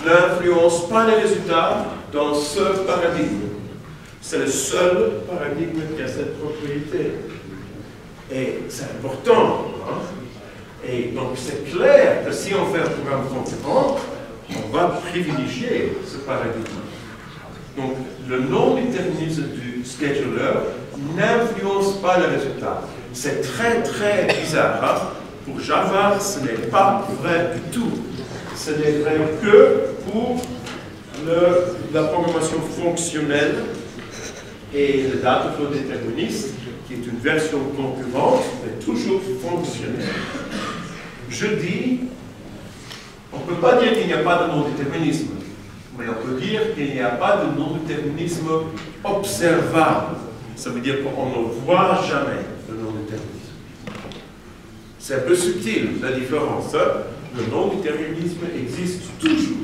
n'influence pas les résultats dans ce paradigme. C'est le seul paradigme qui a cette propriété. Et c'est important. Hein. Et donc c'est clair que si on fait un programme concurrent, on va privilégier ce paradigme. Donc le non-déterminisme du scheduler n'influence pas le résultat. C'est très très bizarre. Hein. Pour Java, ce n'est pas vrai du tout. Ce n'est vrai que pour la programmation fonctionnelle et le dataflow déterministe, qui est une version concurrente, mais toujours fonctionnelle. Je dis, on ne peut pas dire qu'il n'y a pas de non-déterminisme, mais on peut dire qu'il n'y a pas de non-déterminisme observable. Ça veut dire qu'on ne voit jamais le non-déterminisme. C'est un peu subtil, la différence. Hein? Le non-déterminisme existe toujours.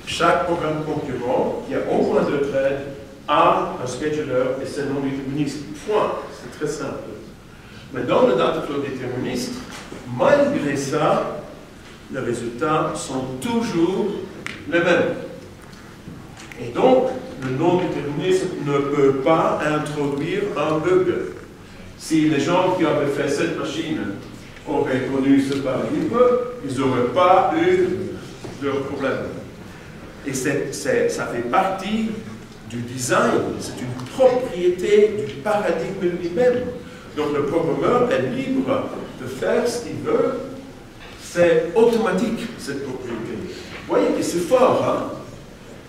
Chaque programme concurrent, qui a au moins deux threads, a un scheduler et c'est non-déterministe. Point. C'est très simple. Mais dans le dataflow déterministe, malgré ça, les résultats sont toujours les mêmes. Et donc, le non-déterminisme ne peut pas introduire un bug. Si les gens qui avaient fait cette machine auraient connu ce paradigme, ils n'auraient pas eu de problème. Et ça fait partie du design, c'est une propriété du paradigme lui-même. Donc le programmeur est libre de faire ce qu'il veut. C'est automatique, cette propriété. Vous voyez que c'est fort, hein?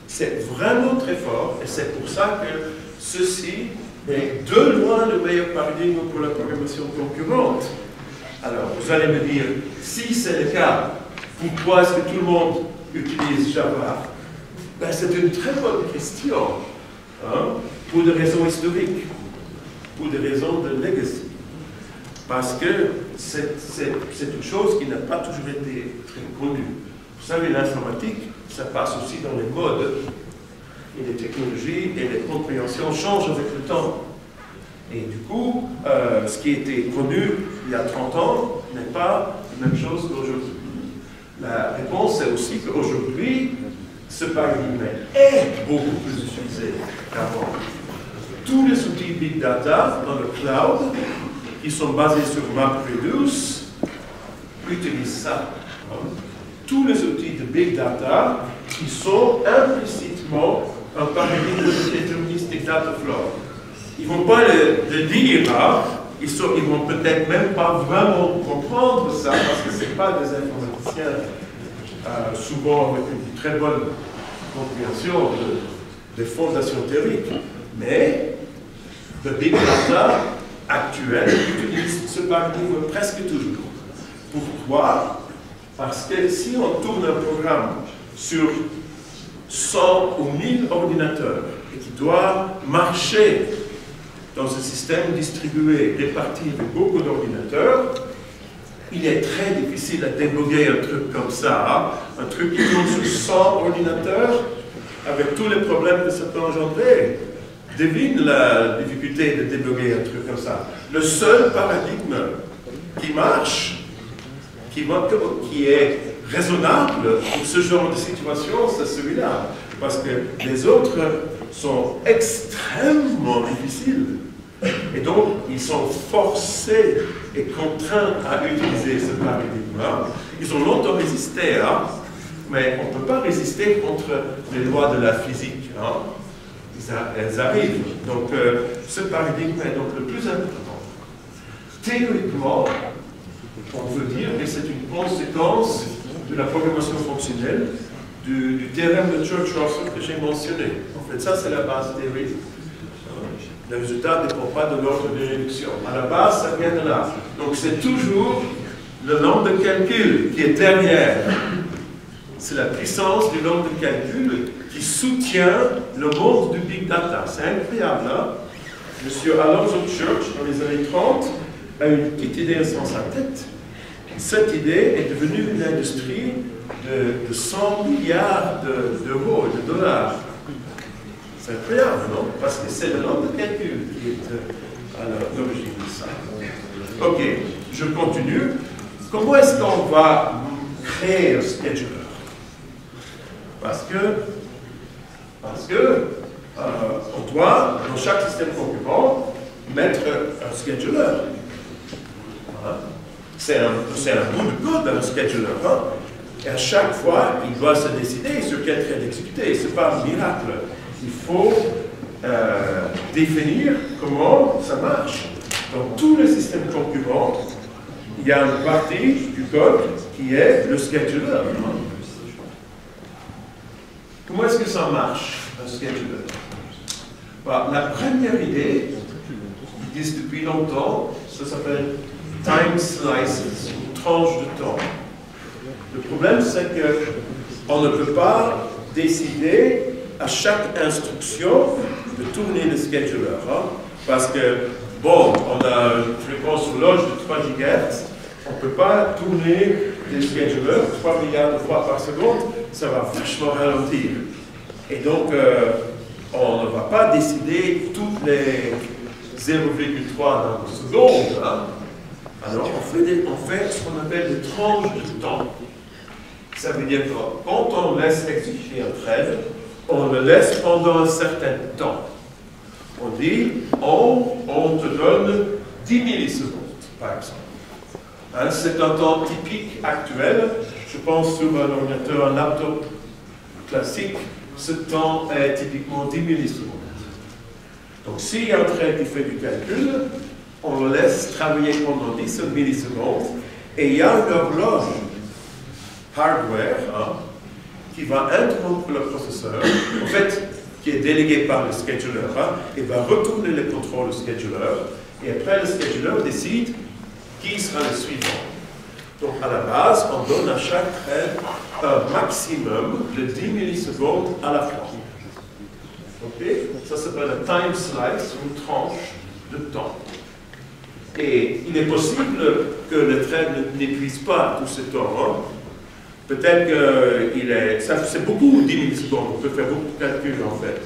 C'est vraiment très fort, et c'est pour ça que ceci est de loin le meilleur paradigme pour la programmation concurrente. Alors, vous allez me dire, si c'est le cas, pourquoi est-ce que tout le monde utilise Java? Ben, c'est une très bonne question, hein? Pour des raisons historiques, pour des raisons de legacy. Parce que c'est une chose qui n'a pas toujours été très connue. Vous savez, l'informatique, ça passe aussi dans les modes. Et les technologies et les compréhensions changent avec le temps. Et du coup, ce qui était connu il y a 30 ans n'est pas la même chose qu'aujourd'hui. La réponse est aussi qu'aujourd'hui, ce paradigme est beaucoup plus utilisé qu'avant. Tous les outils Big Data dans le cloud, qui sont basés sur MapReduce, utilisent ça. Tous les outils de Big Data qui sont implicitement un paradigme déterministique dataflow. Ils ne vont pas le dire, hein? Ils ne vont peut-être même pas vraiment comprendre ça, parce que ce n'est pas des informaticiens, souvent avec une très bonne compréhension des fondations théoriques. Mais le Big Data actuels utilisent ce paradigme presque toujours. Pourquoi? Parce que si on tourne un programme sur 100 ou 1000 ordinateurs et qui doit marcher dans un système distribué, réparti avec beaucoup d'ordinateurs, il est très difficile à débugger un truc comme ça, hein? Un truc qui tourne sur 100 ordinateurs, avec tous les problèmes que ça peut engendrer. Devine la difficulté de débugger un truc comme ça. Le seul paradigme qui marche, qui est raisonnable pour ce genre de situation, c'est celui-là. Parce que les autres sont extrêmement difficiles. Et donc, ils sont forcés et contraints à utiliser ce paradigme-là. Ils ont longtemps résisté, hein, mais on ne peut pas résister contre les lois de la physique. Hein. Elles arrivent. Donc, ce paradigme est donc le plus important. Théoriquement, on peut dire que c'est une conséquence de la programmation fonctionnelle du théorème de Church-Russell que j'ai mentionné. En fait, ça, c'est la base théorique. Le résultat ne dépend pas de l'ordre de réduction. À la base, ça vient de là. Donc, c'est toujours le nombre de calcul qui est derrière. C'est la puissance du nombre de calcul qui soutient le monde du big data. C'est incroyable, hein? Monsieur Alonzo Church, dans les années 30, a une petite idée dans sa tête. Cette idée est devenue une industrie de 100 milliards d'euros et de dollars. C'est incroyable, non? Parce que c'est le nombre de calcul qui est à l'origine de ça. Ok, je continue. Comment est-ce qu'on va créer un scheduler? Parce que on doit, dans chaque système concurrent, mettre un scheduler. Voilà. C'est un bout de code, un scheduler. Hein? Et à chaque fois, il doit se décider sur quel thread exécuter. Ce n'est pas un miracle. Il faut définir comment ça marche. Dans tous les systèmes concurrents, il y a une partie du code qui est le scheduler. Hein? Comment est-ce que ça marche, un scheduler? Bah, la première idée, ils disent depuis longtemps, ça s'appelle time slices, une tranche de temps. Le problème, c'est qu'on ne peut pas décider à chaque instruction de tourner le scheduler. Hein? Parce que, bon, on a une fréquence horloge de 3 GHz, on ne peut pas tourner des schedulers 3 milliards de fois par seconde, ça va vachement ralentir. Et donc, on ne va pas décider toutes les 0,3 secondes. Hein? Alors, on fait ce qu'on appelle des tranches de temps. Ça veut dire que quand on laisse exécuter un thread, on le laisse pendant un certain temps. On dit, on te donne 10 millisecondes, par exemple. Hein, c'est un temps typique actuel. Je pense sur un ordinateur, un laptop classique, ce temps est typiquement 10 millisecondes. Donc, s'il y a un thread qui fait du calcul, on le laisse travailler pendant 10 millisecondes et il y a une horloge hardware hein, qui va interrompre le processeur, en fait, qui est délégué par le scheduler, hein, et va retourner le contrôle au scheduler, et après le scheduler décide qui sera le suivant. Donc à la base, on donne à chaque thread un maximum de 10 millisecondes à la fois. Ok? Ça s'appelle un time slice, une tranche de temps. Et il est possible que le thread n'épuise pas tout ce temps. Hein. Peut-être que c'est beaucoup 10 millisecondes, on peut faire beaucoup de calculs en fait.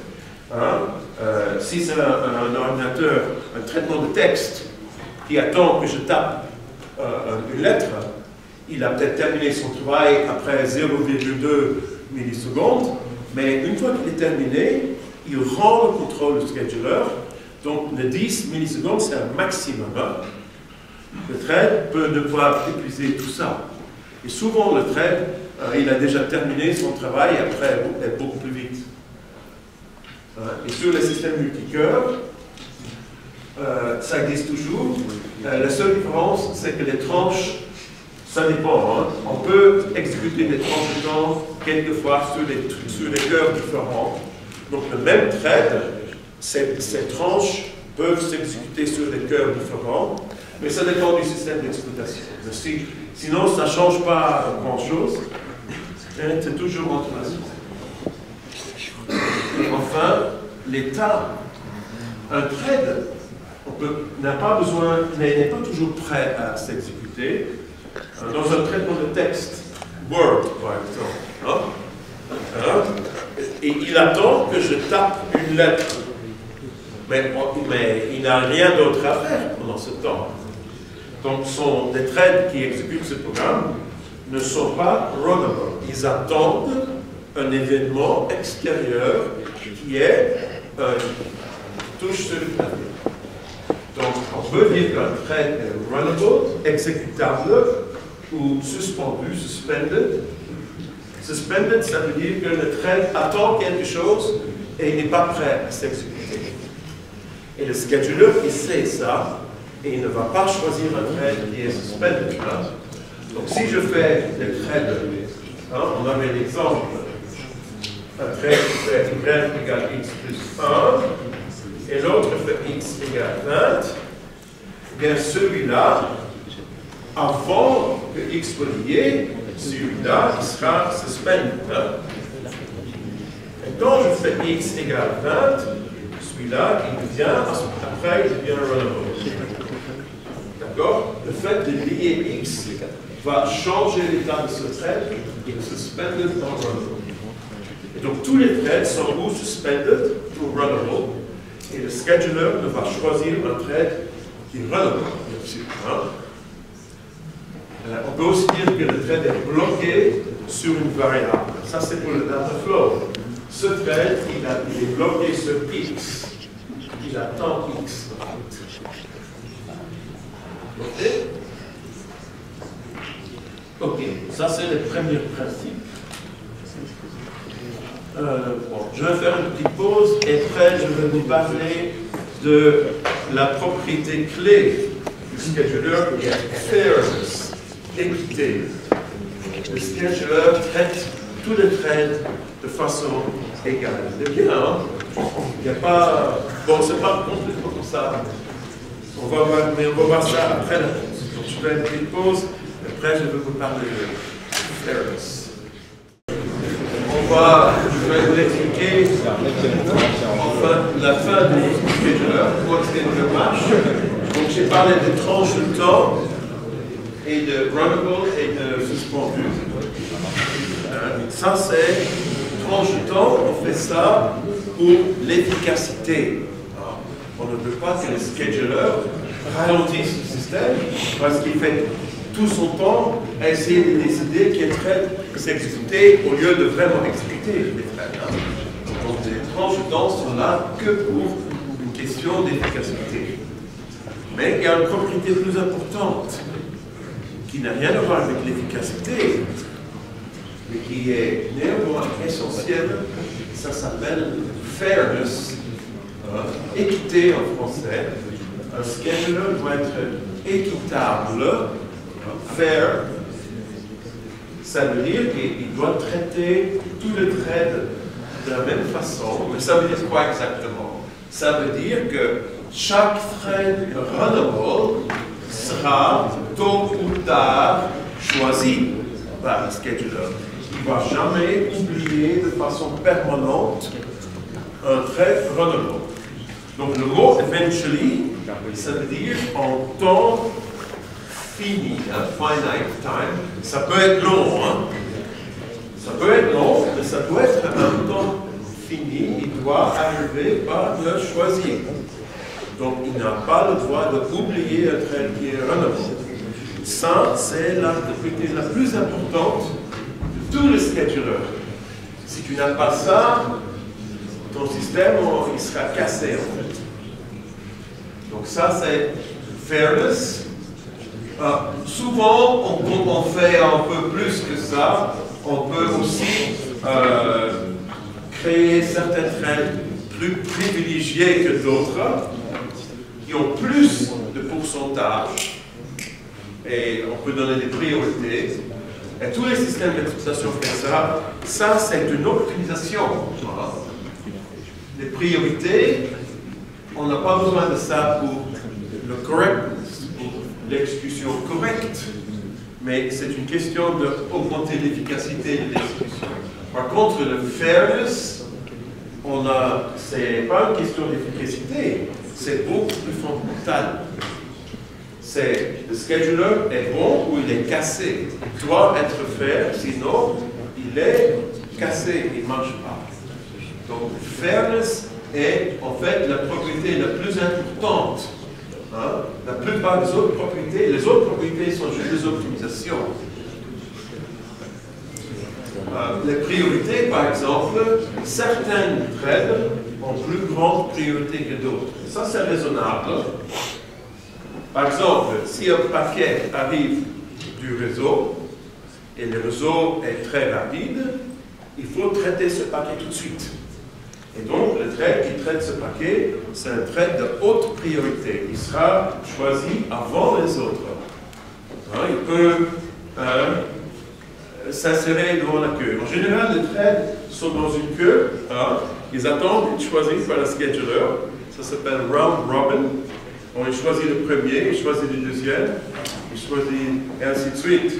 Hein? Si c'est un ordinateur, un traitement de texte qui attend que je tape une lettre, il a peut-être terminé son travail après 0,2 millisecondes, mais une fois qu'il est terminé, il rend le contrôle au scheduler. Donc, les 10 millisecondes, c'est un maximum. Hein? Le thread peut ne pas épuiser tout ça. Et souvent, le thread, il a déjà terminé son travail et après, est beaucoup plus vite. Et sur les systèmes multicœurs, ça existe toujours. La seule différence, c'est que les tranches, ça dépend. Hein? On peut exécuter des tranches de temps quelquefois sur des cœurs différents. Donc, le même thread, ces tranches peuvent s'exécuter sur des cœurs différents, mais ça dépend du système d'exploitation. Sinon, ça ne change pas grand-chose. C'est toujours entre la suite. Et enfin, l'état. Un thread n'est pas toujours prêt à s'exécuter. Dans un traitement de texte, Word par exemple, et il attend que je tape une lettre. Mais il n'a rien d'autre à faire pendant ce temps. Donc, les threads qui exécutent ce programme ne sont pas runnable. Ils attendent un événement extérieur qui est une touche sur le clavier. Donc, on peut dire qu'un thread est runnable, exécutable ou suspendu, suspended. Suspended, ça veut dire que le thread attend quelque chose et il n'est pas prêt à s'exécuter. Et le scheduler, il sait ça, et il ne va pas choisir un thread qui est suspended. Donc si je fais des threads, on avait l'exemple, un thread qui fait y égale x plus 1, et l'autre fait x égale 20, eh bien celui-là, avant que x soit lié, celui-là, il sera suspended. Et quand je fais x égale 20, celui-là, il devient, après, il devient runnable. D'accord? Le fait de lier x va changer l'état de ce thread de suspended en runnable. Et donc, tous les threads sont ou suspended ou runnable. Et le scheduler va choisir un thread qui est runnable, bien sûr. On peut aussi dire que le thread est bloqué sur une variable. Ça, c'est pour le data flow. Ce thread, il est bloqué sur x. Il attend x. OK? OK. Ça, c'est le premier principe. Je vais faire une petite pause et après, je vais vous parler de la propriété clé du scheduler qui est fairness, équité. Le scheduler traite tous les threads de façon égale. C'est bien, hein? Il n'y a pas... Bon, c'est pas complètement comme ça. Mais on va voir ça après la pause. Donc, je fais une petite pause, et après, je vais vous parler de fairness. Je vais vous expliquer enfin la fin du scheduler, comment le scheduler marche. Donc, j'ai parlé de tranches de temps et de runnable et de suspendu. Ça, c'est tranche de temps, on fait ça pour l'efficacité. On ne veut pas que le scheduler ralentisse le système parce qu'il fait tout son temps à essayer de décider quel thread s'exécuter au lieu de vraiment exécuter les threads. Donc les tranches de temps sont là que pour une question d'efficacité. Mais il y a une propriété plus importante qui n'a rien à voir avec l'efficacité, mais qui est néanmoins essentielle. Ça s'appelle fairness, équité en français. Un scheduler doit être équitable. Fair, ça veut dire qu'il doit traiter tous les threads de la même façon. Mais ça veut dire quoi exactement? Ça veut dire que chaque thread runnable sera tôt ou tard choisi par le scheduler. Il ne va jamais oublier de façon permanente un thread runnable. Donc le mot eventually, ça veut dire en temps fini, finite time. Ça peut être long, Ça peut être long, mais ça doit être un temps fini. Il doit arriver par le choisir. Donc il n'a pas le droit d'oublier un thread qui est runnable. Ça, c'est la propriété la plus importante de tous les schedulers. Si tu n'as pas ça, ton système, il sera cassé en fait. Donc ça, c'est fairness. Souvent, on fait un peu plus que ça. On peut aussi créer certains threads plus privilégiés que d'autres, qui ont plus de pourcentage. Et on peut donner des priorités. Et tous les systèmes d'exploitation font ça. Ça, c'est une optimisation. Les priorités, on n'a pas besoin de ça pour le correctness, pour l'exécution correcte, mais c'est une question d'augmenter l'efficacité de l'exécution. Par contre, le fairness, c'est pas une question d'efficacité, c'est beaucoup plus fondamental. C'est le scheduler est bon ou il est cassé. Il doit être fair, sinon il est cassé, il ne marche pas. Donc, fairness est en fait la propriété la plus importante. Hein? La plupart des autres propriétés, les autres propriétés sont juste des optimisations. Les priorités, par exemple, certaines threads ont plus grande priorité que d'autres. Ça, c'est raisonnable. Par exemple, si un paquet arrive du réseau et le réseau est très rapide, il faut traiter ce paquet tout de suite. Et donc, le thread qui traite ce paquet, c'est un thread de haute priorité. Il sera choisi avant les autres. Hein, il peut s'insérer devant la queue. En général, les threads sont dans une queue. Hein, ils attendent d'être choisis par le scheduler. Ça s'appelle round robin. On choisit le premier, il choisit le deuxième, il choisit et ainsi de suite.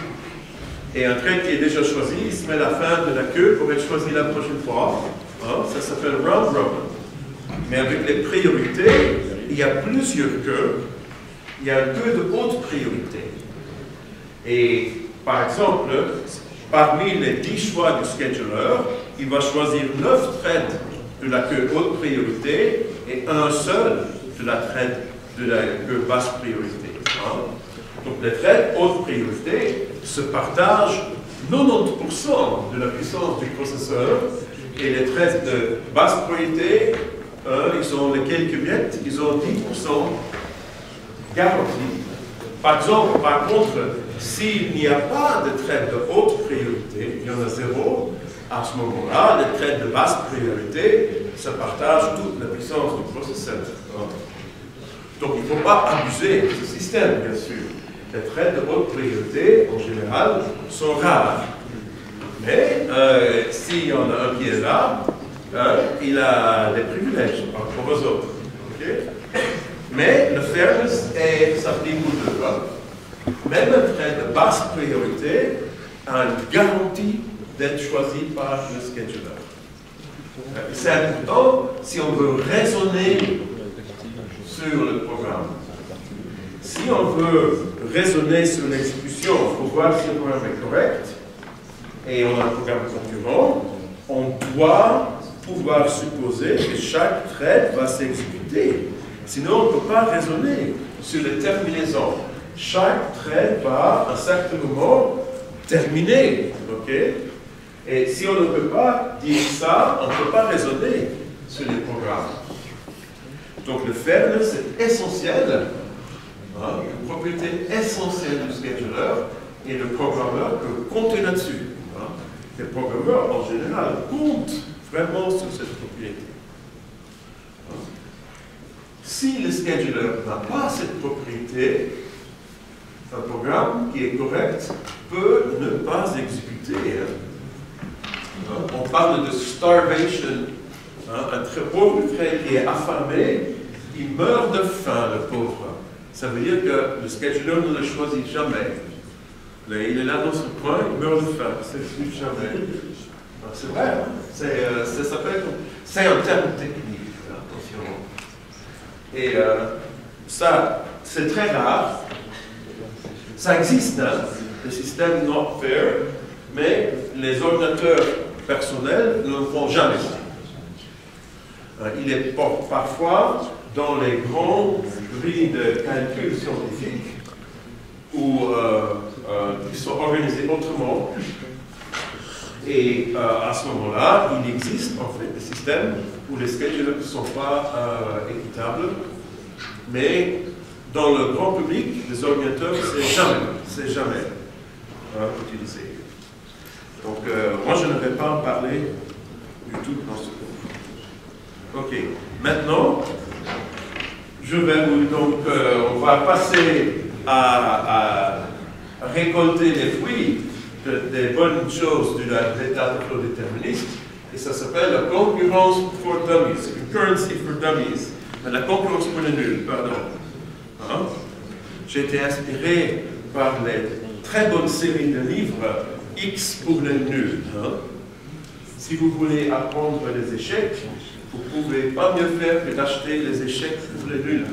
Et un thread qui est déjà choisi, il se met à la fin de la queue pour être choisi la prochaine fois. Hein, ça s'appelle round robin. Mais avec les priorités, il y a plusieurs queues. Il y a une queue de haute priorité. Et par exemple, parmi les 10 choix du scheduler, il va choisir 9 threads de la queue haute priorité et un seul de la thread de la queue basse priorité. Hein. Donc les threads haute priorité se partagent 90% de la puissance du processeur et les threads de basse priorité, ils ont les quelques miettes, ils ont 10% garantis. Par exemple, par contre, s'il n'y a pas de thread de haute priorité, il y en a 0, à ce moment-là, les threads de basse priorité se partagent toute la puissance du processeur. Donc il ne faut pas abuser de ce système, bien sûr. Les threads de haute priorité, en général, sont rares. Mais s'il y en a un qui est là, il a des privilèges par rapport aux autres. Okay? Mais le fairness s'applique aux deux. Hein? Même un thread de basse priorité a une garantie d'être choisi par le scheduler. C'est important si on veut raisonner sur le programme. Si on veut raisonner sur l'exécution, il faut voir si le programme est correct, et on a un programme concurrent, on doit pouvoir supposer que chaque thread va s'exécuter. Sinon, on ne peut pas raisonner sur les terminaisons. Chaque thread va, à un certain moment, terminer. Okay? Et si on ne peut pas dire ça, on ne peut pas raisonner sur les programmes. Donc le fairness est essentiel, hein, une propriété essentielle du scheduler, et le programmeur peut compter là-dessus. Hein. Les programmeurs, en général, comptent vraiment sur cette propriété. Hein. Si le scheduler n'a pas cette propriété, un programme qui est correct peut ne pas exécuter. Hein. On parle de starvation. Hein, un très pauvre thread qui est affamé, il meurt de faim, le pauvre. Ça veut dire que le scheduler ne le choisit jamais. Il est là dans ce coin, il meurt de faim, ça n'existe jamais. C'est vrai, hein? C'est un terme technique, attention. Et ça, c'est très rare. Ça existe, hein, le système not fair, mais les ordinateurs personnels ne le font jamais. Il est parfois dans les grands grilles de calcul scientifique où ils sont organisés autrement. Et à ce moment-là, il existe en fait des systèmes où les schedulers ne sont pas équitables, mais dans le grand public, les ordinateurs, c'est jamais utilisé. Donc, moi, je ne vais pas en parler du tout dans ce cours. Ok, maintenant, je vais vous donc, on va passer à récolter les fruits des bonnes choses de l'état de flow déterministe, et ça s'appelle la concurrence for dummies, concurrency for dummies. La concurrence pour le nul, pardon. Hein? J'ai été inspiré par les très bonnes séries de livres X pour le nul. Hein? Si vous voulez apprendre les échecs, vous ne pouvez pas mieux faire que d'acheter les échecs pour les nuls.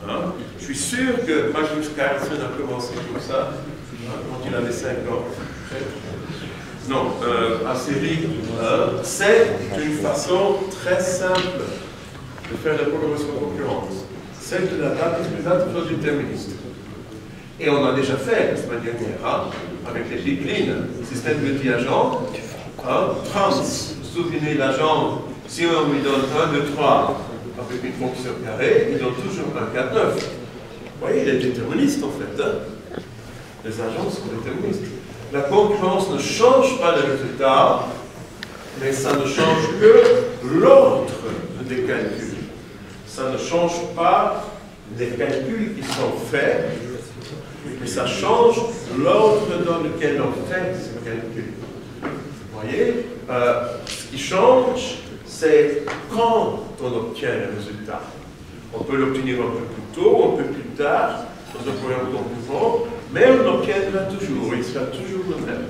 Hein? Je suis sûr que Magnus Carlsen a commencé comme ça, hein, quand il avait 5 ans. Non, la série, c'est une façon très simple de faire la programmation concurrence. Celle de la date plus déterministe. Et on a déjà fait la semaine dernière, hein, avec les pipelines, système multi-agent, hein, trans, vous souvenez l'agent, si on lui donne 1, 2, 3 avec une fonction carrée, il donne toujours 1, 4, 9. Vous voyez, il est déterministe en fait. Hein. Les agents sont déterministes. La concurrence ne change pas le résultat, mais ça ne change que l'ordre des calculs. Ça ne change pas les calculs qui sont faits, mais ça change l'ordre dans lequel on fait ces calculs. Vous voyez, ce qui change, c'est quand on obtient le résultat. On peut l'obtenir un peu plus tôt, un peu plus tard, dans un programme concurrent, mais on l'obtiendra toujours, il sera toujours le même.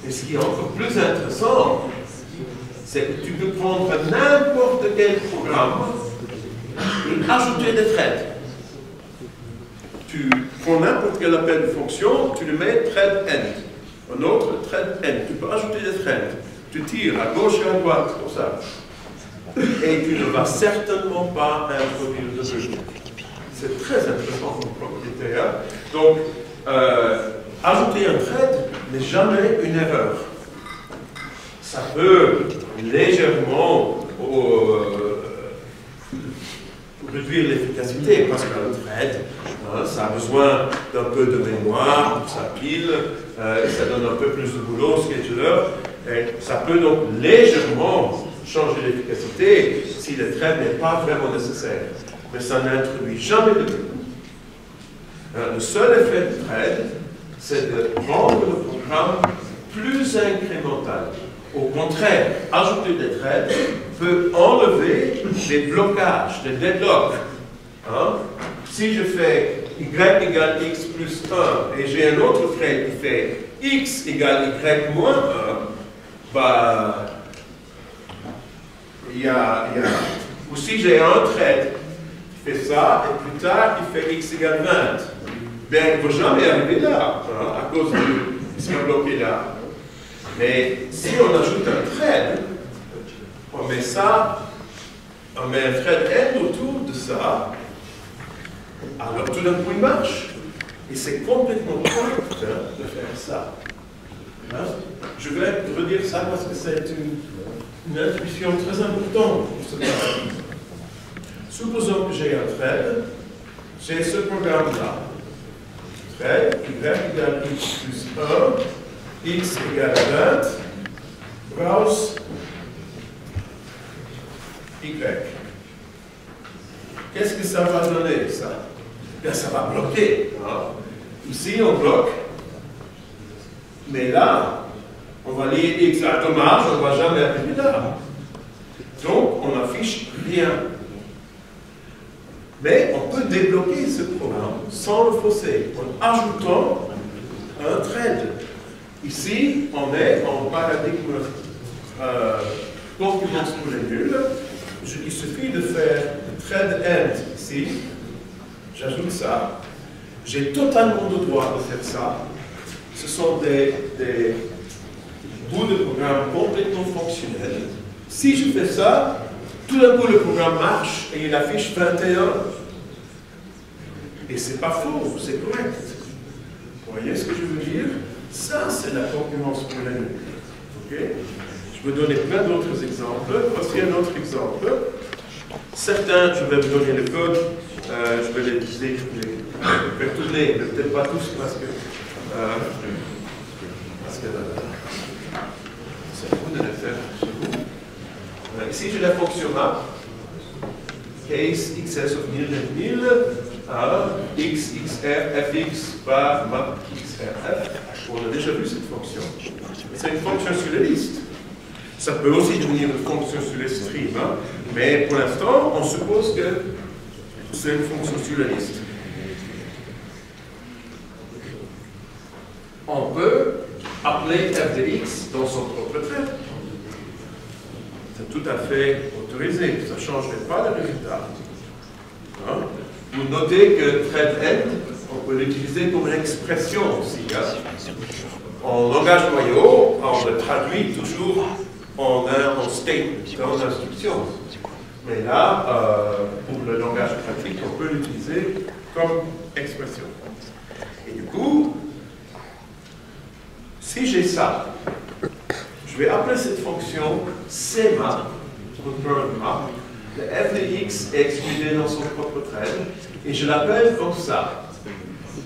Et ce qui est encore plus intéressant, c'est que tu peux prendre n'importe quel programme et ajouter des threads. Tu prends n'importe quel appel de fonction, tu le mets thread end, un autre thread end. Tu peux ajouter des threads. Tu tires à gauche et à droite, comme ça. Et tu ne vas certainement pas introduire de jeu. C'est très intéressant comme propriété. Hein? Donc, ajouter un thread n'est jamais une erreur. Ça peut légèrement réduire l'efficacité, parce qu'un thread, hein, ça a besoin d'un peu de mémoire pour sa pile, ça donne un peu plus de boulot au scheduler, et ça peut donc légèrement changer l'efficacité si le thread n'est pas vraiment nécessaire. Mais ça n'introduit jamais de but. Le seul effet du thread, c'est de rendre le programme plus incrémental. Au contraire, ajouter des threads peut enlever des blocages, des deadlocks. Hein? Si je fais y égale x plus 1 et j'ai un autre thread qui fait x égale y moins 1, bah, ou si j'ai un thread qui fait ça et plus tard qui fait x égale 20, ben, il ne va jamais arriver là, hein, à cause qu'il sera bloqué là. Mais si on ajoute un thread, on met ça, on met un thread end autour de ça, alors tout d'un coup il marche. Et c'est complètement correct de faire ça. Hein? Je vais redire ça parce que c'est une intuition très importante pour ce programme. Supposons que j'ai un thread, j'ai ce programme-là. Thread, y égale x plus 1, x égale 20, browse y. Qu'est-ce que ça va donner, ça? Bien, ça va bloquer. Hein? Ici, on bloque. Mais là, on va lire x. Dommage, on ne va jamais arriver là. Donc, on n'affiche rien. Mais on peut débloquer ce programme sans le fausser, en ajoutant un thread. Ici, on est en paradigme concurrence pour les nuls. Il suffit de faire thread end ici. J'ajoute ça. J'ai totalement le droit de faire ça. Ce sont des bouts de programme complètement fonctionnels. Si je fais ça, tout d'un coup le programme marche et il affiche 21. Et c'est pas faux, c'est correct. Vous voyez ce que je veux dire? Ça, c'est la concurrence pour les nuls. Okay? Je peux donner plein d'autres exemples. Voici un autre exemple. Certains, je vais vous donner le code. Je vais les faire tourner, mais peut-être pas tous parce que c'est vous de les faire chez vous. Ici, j'ai la fonction map. Case XS of 1000 x, xr, fx, bar, map, xrf. On a déjà vu cette fonction. C'est une fonction sur les listes. Ça peut aussi devenir une fonction sur les streams, hein, mais pour l'instant, on suppose que c'est une fonction sur la liste. On peut appeler f de x dans son propre trait. C'est tout à fait autorisé, ça ne changerait pas le résultat. Hein? Vous notez que thread end, on peut l'utiliser comme une expression aussi. Hein? En langage noyau, on le traduit toujours en state, dans l'instruction. Mais là, pour le langage pratique, on peut l'utiliser comme expression. Et du coup, si j'ai ça, je vais appeler cette fonction CMA, le f de x est exclu dans son propre thread, et je l'appelle comme ça.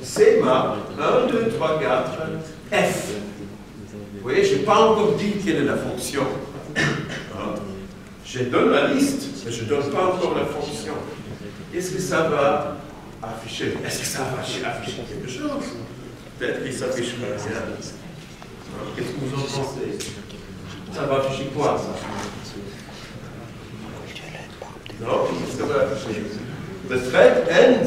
CMA 1, 2, 3, 4, f. Vous voyez, je n'ai pas encore dit quelle est la fonction. Je donne la liste, mais je ne donne pas encore la fonction. Qu'est-ce que ça va afficher? Est-ce que ça va afficher quelque chose? Peut-être qu'il s'affiche rien. Qu'est-ce que vous en pensez? Ça va afficher quoi, ça? Non, ça va afficher. Le thread end,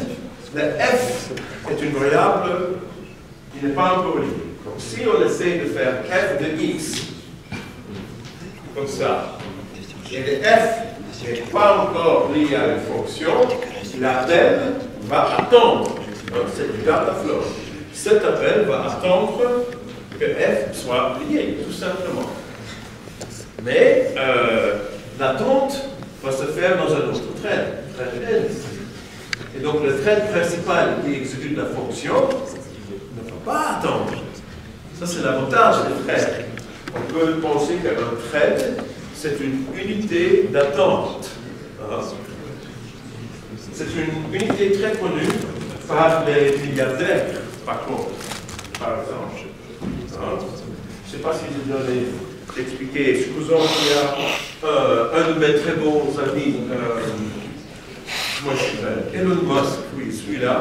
le f est une variable qui n'est pas encore liée. Donc si on essaie de faire f de x, comme ça, et le f n'est pas encore lié à une fonction, l'appel va attendre. C'est du data flow. Cet appel va attendre que f soit lié, tout simplement. Mais l'attente va se faire dans un autre thread end. Et donc le thread principal qui exécute la fonction ne va pas attendre. Ça, c'est l'avantage des threads. On peut penser qu'un thread, c'est une unité d'attente. C'est une unité très connue par les milliardaires, par contre, par exemple. Je ne sais pas si je dois l'expliquer. Supposons qu'il y a un de mes très bons amis, moi je m'appelle Elon Musk, oui, celui-là.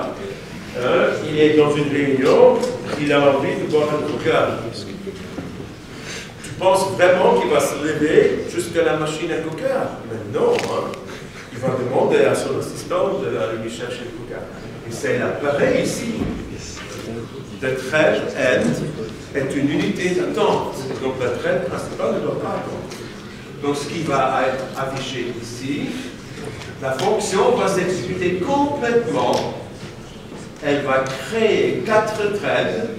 Il est dans une réunion, il a envie de boire un coca. Tu penses vraiment qu'il va se lever jusqu'à la machine à coca? Mais non, hein. Il va demander à son assistant de lui chercher le coca. Et c'est l'appareil ici. Le thread end est une unité d'attente. Donc le thread principal ne doit pas attendre. Donc ce qui va être affiché ici, la fonction va s'exécuter complètement. Elle va créer 4 threads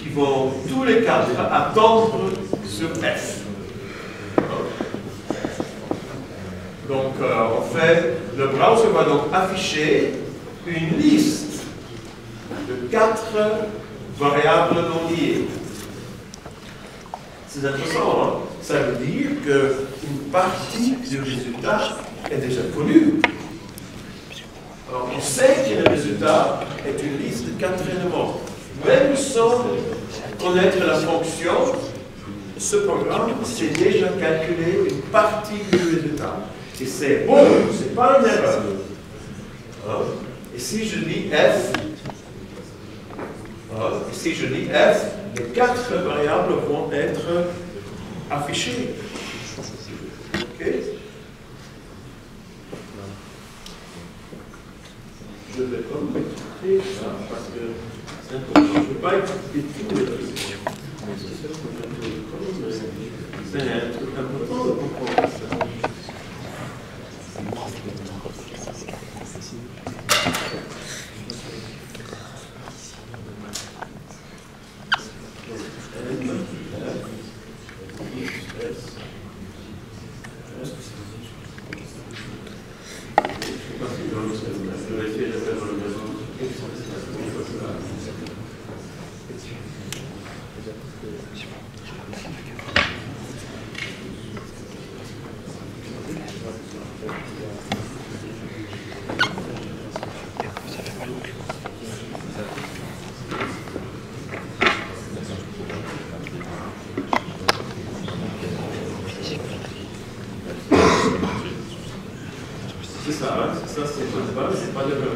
qui vont tous les 4 attendre sur F. Donc, en fait, le browser va donc afficher une liste de 4 variables non liées. C'est intéressant, hein? Ça veut dire qu'une partie du résultat est déjà connue. Alors, on sait que le résultat est une liste de 4 éléments. Même sans connaître la fonction, ce programme sait déjà calculer une partie du résultat. Et c'est bon, ce n'est pas une erreur. Et si je dis F, les 4 variables vont être affichées. OK? Je vais comme expliquer ça parce que c'est important. Je ne vais pas expliquer tout le truc. C'est un truc important de comprendre ça. C'est ça, hein? Ça c'est pas de l'erreur.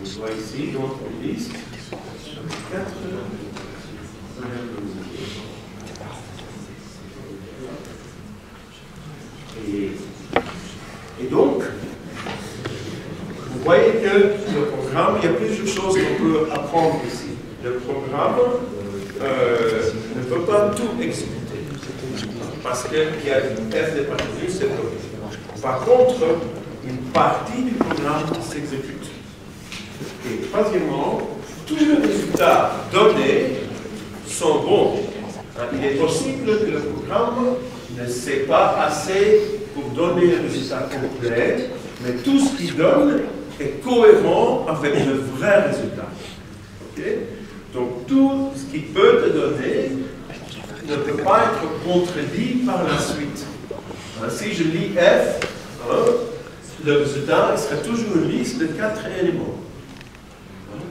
On voit ici donc une liste. 4. Et donc, vous voyez que le programme, il y a plusieurs choses qu'on peut apprendre ici. Le programme ne peut pas tout exécuter. Parce qu'il y a une F de particules, c'est bloqué. Par contre, une partie du programme s'exécute. Et troisièmement, tous les résultats donnés sont bons. Il est possible que le programme ne sait pas assez pour donner un résultat complet, mais tout ce qu'il donne est cohérent avec le vrai résultat. Okay? Donc tout ce qu'il peut te donner ne peut pas être contredit par la suite. Si je lis F, le résultat serait toujours une liste de 4 éléments.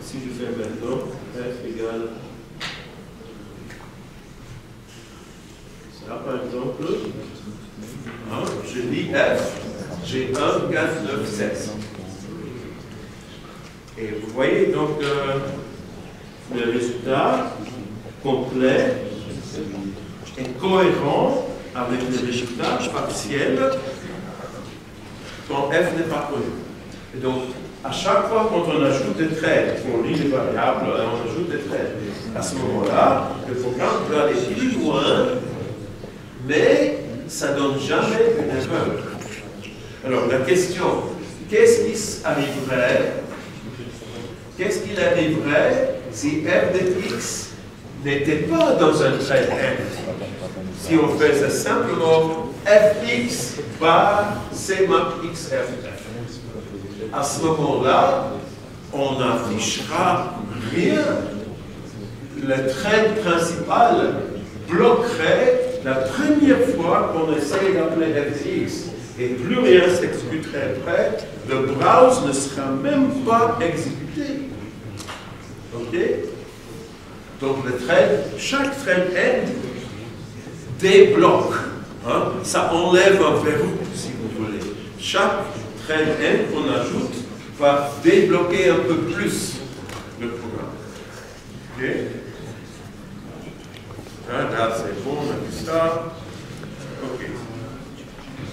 Si je fais maintenant F égale ça par exemple, je lis F, j'ai 1, 4, 9, 16. Et vous voyez donc le résultat complet est cohérent avec le résultat partiel quand F n'est pas connu. Et donc, à chaque fois quand on ajoute des traits, on lit les variables, on ajoute des traits, à ce moment-là, le programme peut aller plus loin, mais ça ne donne jamais une erreur. Alors, la question, qu'est-ce qui arriverait si f de x n'était pas dans un trait f? Si on faisait simplement fx par c map x f. À ce moment-là, on n'affichera rien. Le trait principal bloquerait la première fois qu'on essaye d'appeler fx. Et plus rien s'exécuterait après, le browse ne sera même pas exécuté. OK? Donc chaque thread end débloque. Ça enlève un verrou, si vous voulez. Chaque thread end qu'on ajoute va débloquer un peu plus le programme. OK? Là, c'est bon, on a vu ça. OK.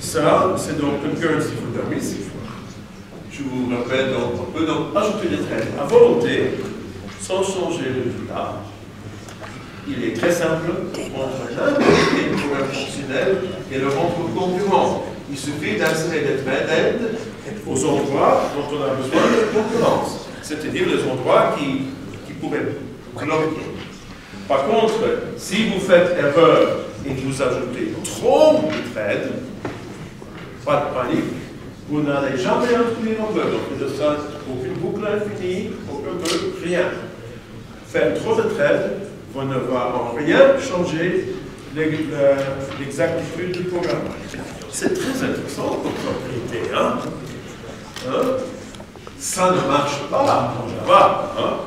Ça, c'est donc concurrency for dummies. Je vous rappelle, donc, on peut donc ajouter des traits à volonté sans changer le résultat. Il est très simple de prendre un programme fonctionnel et le rendre concurrent. Il suffit d'insérer des threads end aux endroits dont on a besoin de concurrence, c'est-à-dire les endroits qui pourraient bloquer. Par contre, si vous faites erreur et que vous ajoutez trop de threads, pas de panique, vous n'allez jamais introduire un bug. Donc, de ça, aucune boucle infinie, aucun bug, rien. Faire trop de threads, vous ne va en rien changer l'exactitude du programme. C'est très intéressant comme propriété. Ça ne marche pas en Java.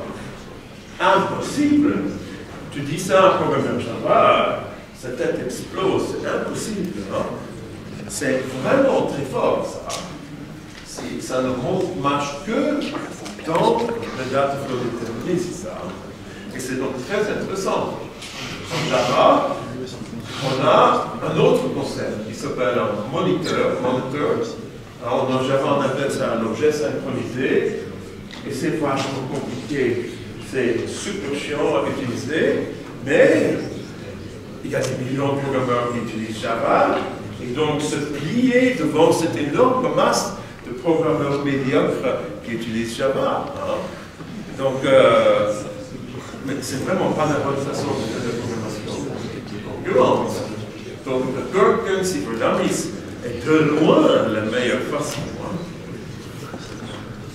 Impossible. Tu dis ça à un programmeur Java, sa tête explose. C'est impossible. C'est vraiment très fort, ça. Ça ne marche que dans le data flow déterminé, c'est ça. Et c'est donc très intéressant. En Java, on a un autre concept qui s'appelle un moniteur. Alors, en Java, on appelle ça un objet synchronisé. Et c'est vachement compliqué. C'est super chiant à utiliser. Mais il y a des millions de programmeurs qui utilisent Java. Et donc, se plier devant cette énorme masse de programmeurs médiocres qui utilisent Java. Donc, mais c'est vraiment pas la bonne façon de faire de la programmation. Donc, le concurrency for dummies est de loin la meilleure façon.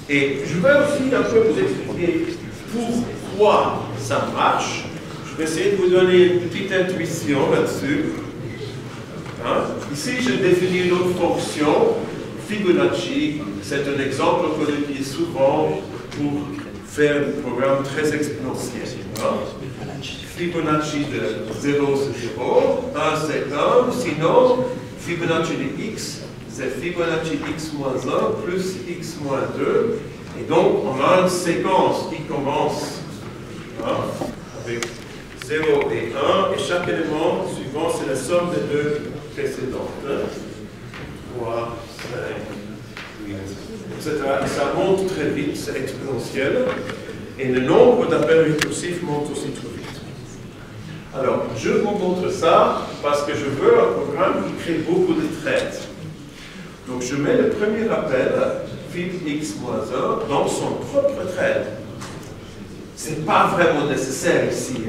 Et je vais aussi un peu vous expliquer pourquoi ça marche. Je vais essayer de vous donner une petite intuition là-dessus. Ici, je définis une autre fonction, Fibonacci. C'est un exemple qu'on utilise souvent pour faire des programmes très exponentiels. Fibonacci de 0, c'est 0, 1 c'est 1, sinon Fibonacci de x, c'est Fibonacci x moins 1 plus x moins 2, et donc on a une séquence qui commence avec 0 et 1, et chaque élément suivant c'est la somme des deux précédentes. 3, 5, 8, etc. Et ça monte très vite, c'est exponentiel, et le nombre d'appels récursifs monte aussi très vite. Alors, je vous montre ça parce que je veux un programme qui crée beaucoup de traites. Donc, je mets le premier appel, fib x-1, dans son propre trait. Ce n'est pas vraiment nécessaire ici,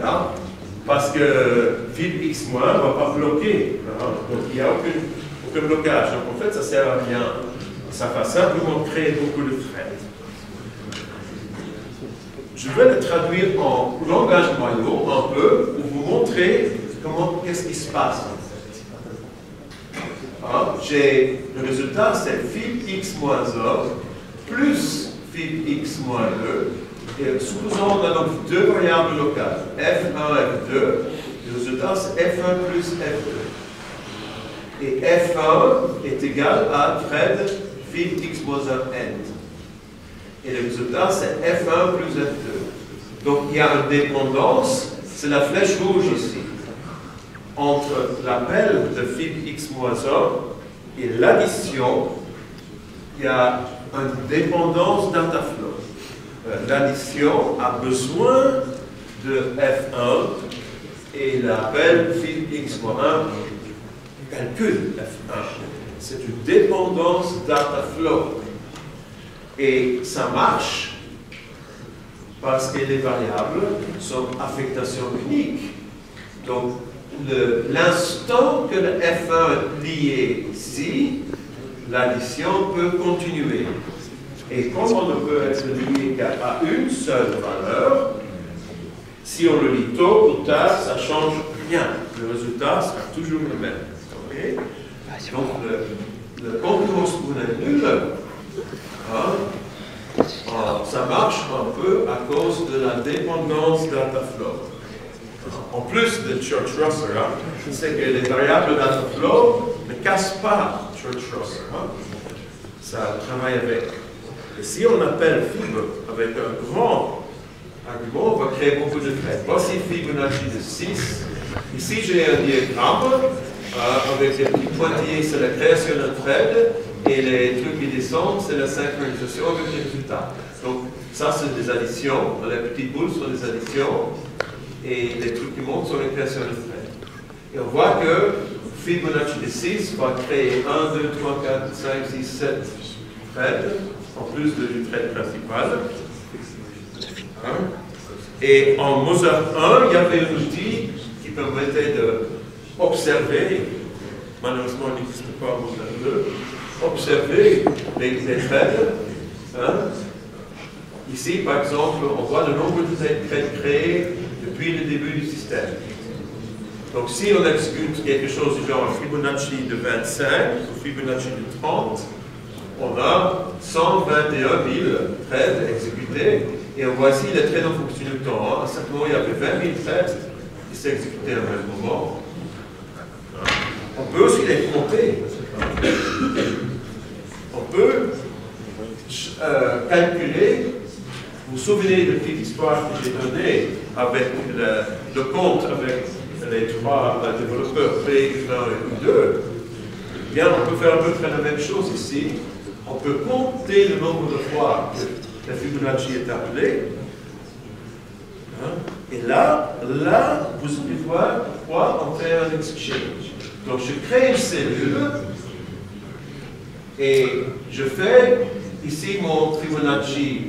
parce que fib x- ne va pas bloquer. Donc, il n'y a aucun blocage. Donc, en fait, ça ne sert à rien. Ça va simplement créer beaucoup de traites. Je vais le traduire en langage noyau un peu pour vous montrer qu'est-ce qui se passe. J'ai le résultat, c'est fib x-1 plus fib x-2. Et supposons qu'on a donc deux variables locales, f1, f2. Le résultat, c'est f1 plus f2. Et f1 est égal à trait fib x-n. Et le résultat, c'est f1 plus f2. Donc, il y a une dépendance, c'est la flèche rouge ici, entre l'appel de fib x-1 et l'addition. Il y a une dépendance dataflow. L'addition a besoin de f1 et l'appel fib x-1 calcule f1. C'est une dépendance dataflow. Et ça marche parce que les variables sont affectation unique. Donc, l'instant que le f1 est lié ici, l'addition peut continuer. Et comme on ne peut être lié qu'à une seule valeur, si on le lit tôt ou tard, ça ne change rien. Le résultat sera toujours le même. Okay? Donc, le concurrence est nulle. Ça marche un peu à cause de la dépendance dataflow. En plus de Church-Rosser, c'est que les variables dataflow ne cassent pas Church-Rosser. Ça travaille avec. Et si on appelle fib avec un grand argument, on va créer beaucoup de traits. Voici Fibonacci de 6. Ici, j'ai un diagramme avec des petits pointillés, c'est la création d'un trait. Et les trucs qui descendent, c'est la synchronisation avec les résultats. Donc, ça, c'est des additions. Les petites boules sont des additions. Et les trucs qui montent sont les créations de traits. Et on voit que Fibonacci de 6 va créer 1, 2, 3, 4, 5, 6, 7 traits, en plus du trait principal. Et en Mozart 1, il y avait un outil qui permettait d'observer, malheureusement, il n'existe pas en Mozart 2, observer les traits. Ici, par exemple, on voit le nombre de traits créés depuis le début du système. Donc, si on exécute quelque chose du genre Fibonacci de 25 ou Fibonacci de 30, on a 121 000 traits exécutés. Et voici les traits en fonction du temps. À un certain moment, il y avait 20 000 traits qui s'exécutaient au même moment. On peut aussi les compter. On peut calculer. Vous vous souvenez de la petite histoire que j'ai donnée avec le compte avec les trois développeurs P1 et U2? Eh bien, on peut faire à peu près la même chose ici. On peut compter le nombre de fois que la Fibonacci est appelée. Et là, vous allez voir pourquoi on fait un exchange. Donc, je crée une cellule et je fais ici mon Fibonacci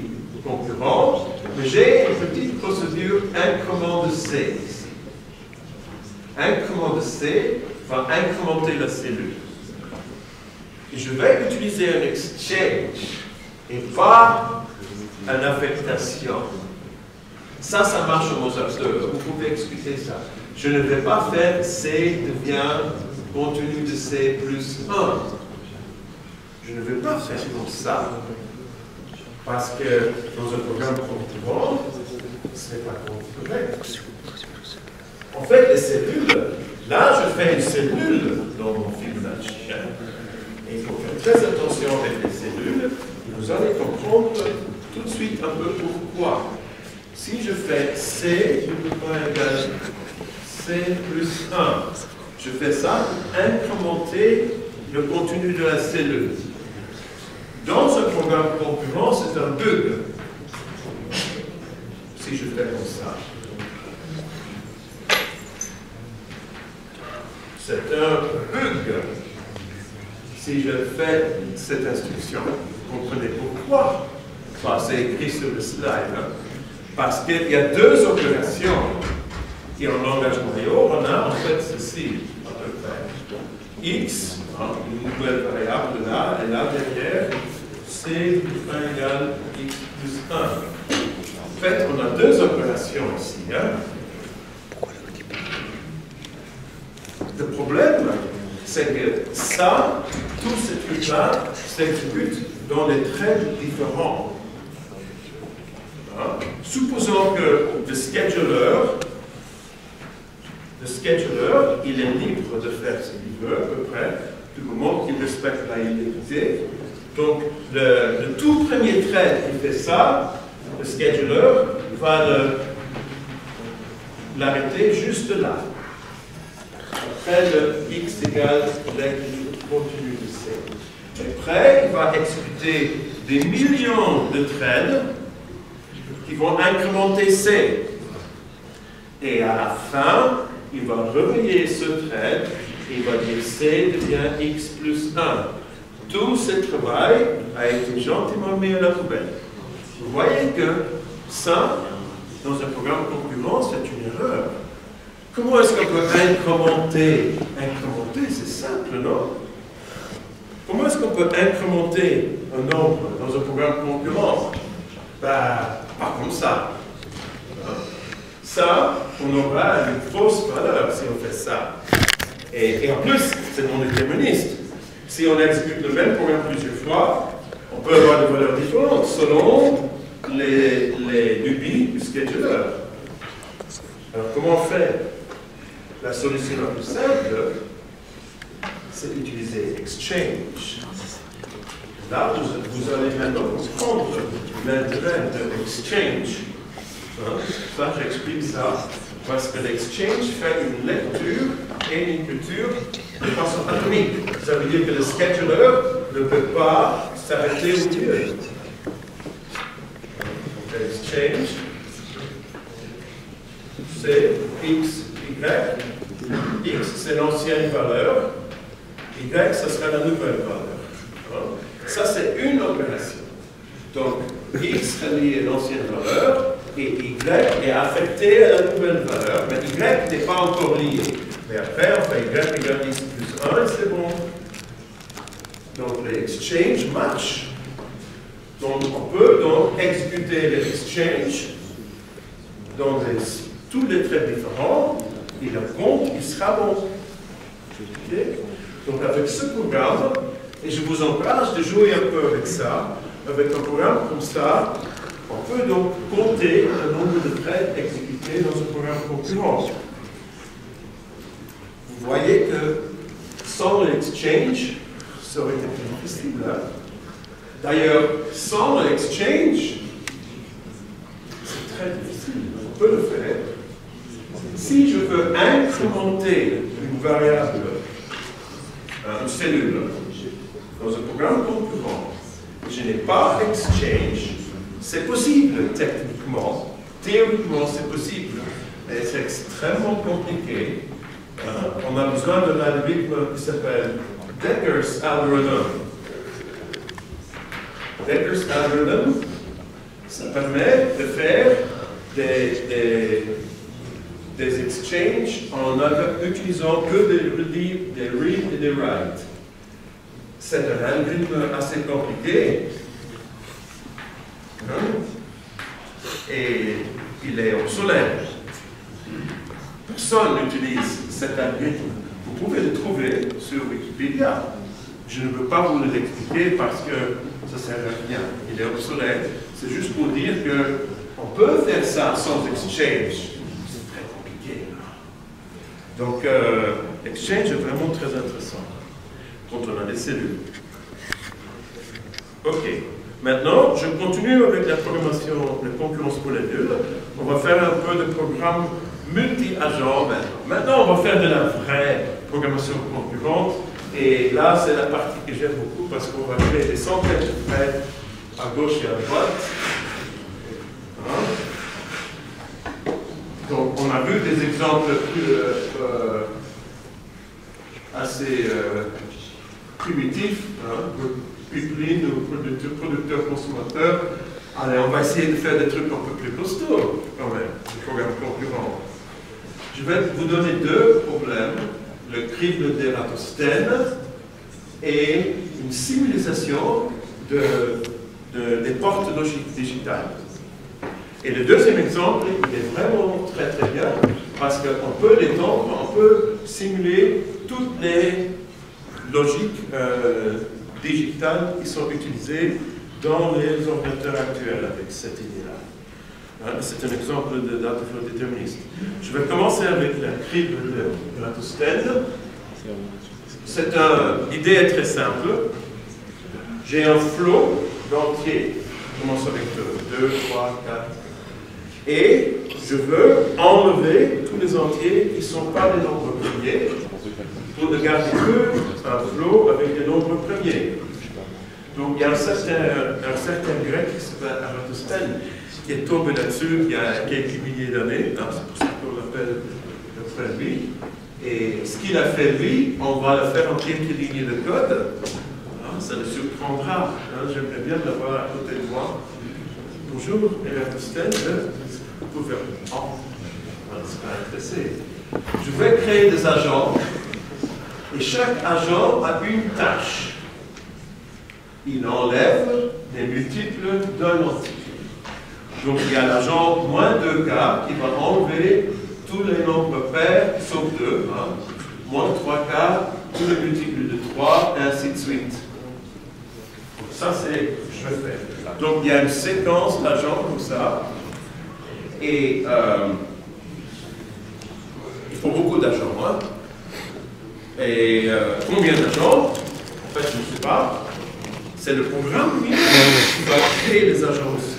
concurrent, mais j'ai une petite procédure incrément de C ici. Incrément de C va incrémenter la cellule. Et je vais utiliser un exchange et pas une affectation. Ça marche au Mozart 2. Vous pouvez expliquer ça. Je ne vais pas faire C devient contenu de C plus 1. Je ne vais pas faire comme ça. Parce que dans un programme concurrent, ce n'est pas correct. En fait, les cellules, là, je fais une cellule dans mon Fibonacci. Et il faut faire très attention avec les cellules. Vous allez comprendre tout de suite un peu pourquoi. Si je fais C égale C plus 1, je fais ça pour incrémenter le contenu de la cellule. Dans un programme concurrent, c'est un bug. Si je fais comme ça. C'est un bug. Si je fais cette instruction, vous comprenez pourquoi. C'est écrit sur le slide. Parce qu'il y a deux opérations. Et en langage Mario, on a en fait ceci, à peu près. X, une nouvelle variable là, et là derrière, C plus 1 égale X plus 1. En fait, on a deux opérations ici. Le problème, c'est que ça, tous ces trucs-là, s'exécutent dans des traits différents. Supposons que le scheduler, il est libre de faire ce qu'il veut, à peu près, du moment qu'il respecte la identité. Donc, le tout premier trait qui fait ça, le scheduler va l'arrêter juste là. Après, le x égale le contenu de C. Après, il va exécuter des millions de threads qui vont incrémenter C. Et à la fin, il va réveiller ce thread et il va dire C devient x plus 1. Tout ce travail a été gentiment mis à la poubelle. Vous voyez que ça, dans un programme concurrent, c'est une erreur. Comment est-ce qu'on peut incrémenter? Incrémenter, c'est simple, non? Comment est-ce qu'on peut incrémenter un nombre dans un programme concurrent? Pas comme ça. Ça, on aura une fausse valeur si on fait ça. Et en plus, c'est non déterministe. Si on exécute le même programme plusieurs fois, on peut avoir des valeurs différentes selon les lubies du scheduler. Alors, comment on fait? La solution la plus simple, c'est d'utiliser Exchange. Là, vous allez maintenant comprendre l'intérêt de Exchange. Ça, j'explique ça. Parce que l'Exchange fait une lecture et une écriture de façon atomique. Ça veut dire que le scheduler ne peut pas s'arrêter au milieu. Donc, Exchange, c'est X, Y. X, c'est l'ancienne valeur. Y, ça sera la nouvelle valeur. Ça, c'est une opération. Donc, X relié à l'ancienne valeur et Y est affecté à la nouvelle valeur, mais Y n'est pas encore lié. Mais après, on fait Y égale X plus 1 et c'est bon. Donc, les exchange marchent. Donc, on peut donc exécuter les exchange dans tous les traits différents et le compte, il sera bon. Okay? Donc, avec ce programme, et je vous encourage de jouer un peu avec ça, avec un programme comme ça, on peut donc compter le nombre de threads exécutés dans un programme concurrent. Vous voyez que sans l'exchange, ça aurait été plus difficile. Hein? D'ailleurs, sans l'exchange, c'est très difficile. On peut le faire. Si je veux incrémenter une variable, une cellule, dans un programme concurrent, je n'ai pas exchange, c'est possible techniquement, théoriquement c'est possible, mais c'est extrêmement compliqué. On a besoin d'un algorithme qui s'appelle Decker's algorithm. Decker's algorithm, ça permet de faire des exchanges en utilisant que des read et des write. C'est un algorithme assez compliqué. Et il est obsolète. Personne n'utilise cet algorithme. Vous pouvez le trouver sur Wikipédia. Je ne veux pas vous l'expliquer parce que ça ne sert à rien. Il est obsolète. C'est juste pour dire On peut faire ça sans exchange. C'est très compliqué. Donc, exchange est vraiment très intéressant quand on a des cellules. Ok. Maintenant, je continue avec la programmation de concurrence pour les nuls. On va faire un peu de programme multi-agent maintenant. Maintenant, on va faire de la vraie programmation concurrente. Et là, c'est la partie que j'aime beaucoup parce qu'on va créer des centaines de threads à gauche et à droite. Donc, on a vu des exemples assez primitifs, pipeline ou producteur-consommateur. Allez, on va essayer de faire des trucs un peu plus costauds, quand même, des programmes concurrents. Je vais vous donner deux problèmes, le crible d'Ératosthène et une simulation des portes logiques digitales. Et le deuxième exemple, il est vraiment très très bien, parce qu'on peut l'étendre, on peut simuler toutes les logiques digitales qui sont utilisées dans les ordinateurs actuels avec cette idée-là. C'est un exemple de data flow déterministe. Je vais commencer avec la crible d'Ératosthène. L'idée est très simple. J'ai un flow d'entiers. Je commence avec 2, 3, 4. Et je veux enlever tous les entiers qui ne sont pas des nombres premiers pour ne garder que un flow avec des nombres premiers. Donc il y a un certain grec qui s'appelle Ératosthène qui est tombé là-dessus il y a quelques milliers d'années. C'est pour ça qu'on l'appelle d'après lui. Et ce qu'il a fait lui, on va le faire en quelques lignes de code. Ça le surprendra. J'aimerais bien l'avoir à côté de moi. Bonjour, Ératosthène. Vous pouvez... Oh, c'est pas intéressé. Je vais créer des agents. Et chaque agent a une tâche. Il enlève des multiples d'un entier. Donc il y a l'agent moins 2K qui va enlever tous les nombres pairs sauf 2. Moins 3K, tous les multiples de 3, et ainsi de suite. Ça, c'est je vais faire. Donc, il y a une séquence d'agents comme ça. Et il faut beaucoup d'agents. Et combien d'agents? En fait, je ne sais pas. C'est le programme qui va créer les agents aussi.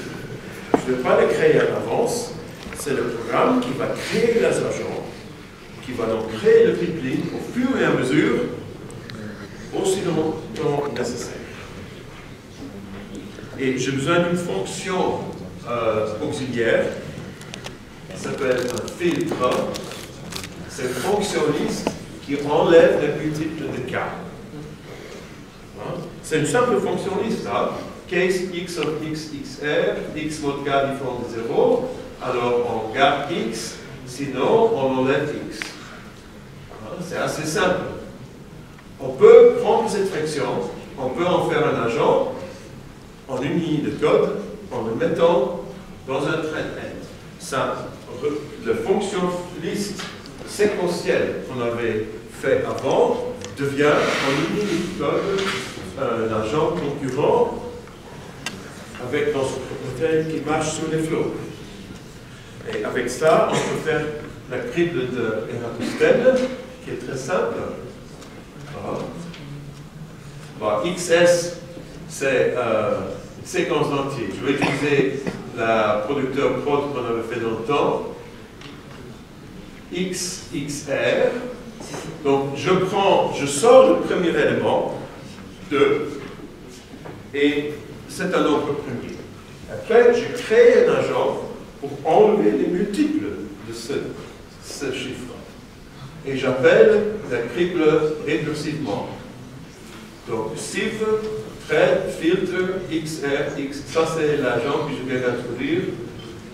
Je ne vais pas les créer à l'avance. C'est le programme qui va créer les agents, qui va donc créer le pipeline au fur et à mesure, aussi longtemps nécessaire. Et j'ai besoin d'une fonction auxiliaire qui s'appelle un filtre. C'est une fonction liste qui enlève les multiples de k. C'est une simple fonction liste. Case x of x, xr, x mod k différent de 0. Alors on garde x, sinon on enlève x. C'est assez simple. On peut prendre cette fonction, on peut en faire un agent en une ligne de code en le mettant dans un thread end. Ça, la fonction liste séquentielle qu'on avait fait avant devient en une ligne de code un agent concurrent avec dans son propriétaire qui marche sur les flows. Et avec ça, on peut faire la crible d'Ératosthène qui est très simple. Voilà. XS, c'est une séquence d'entiers. Je vais utiliser le producteur prod qu'on avait fait dans le temps. X, XR. Donc, je sors le premier élément, 2, et c'est un nombre premier. Après, je crée un agent pour enlever les multiples de ce chiffre. Et j'appelle la crible récursivement. Donc, sieve, thread, filter, XR, X. Ça, c'est l'agent que je viens d'introduire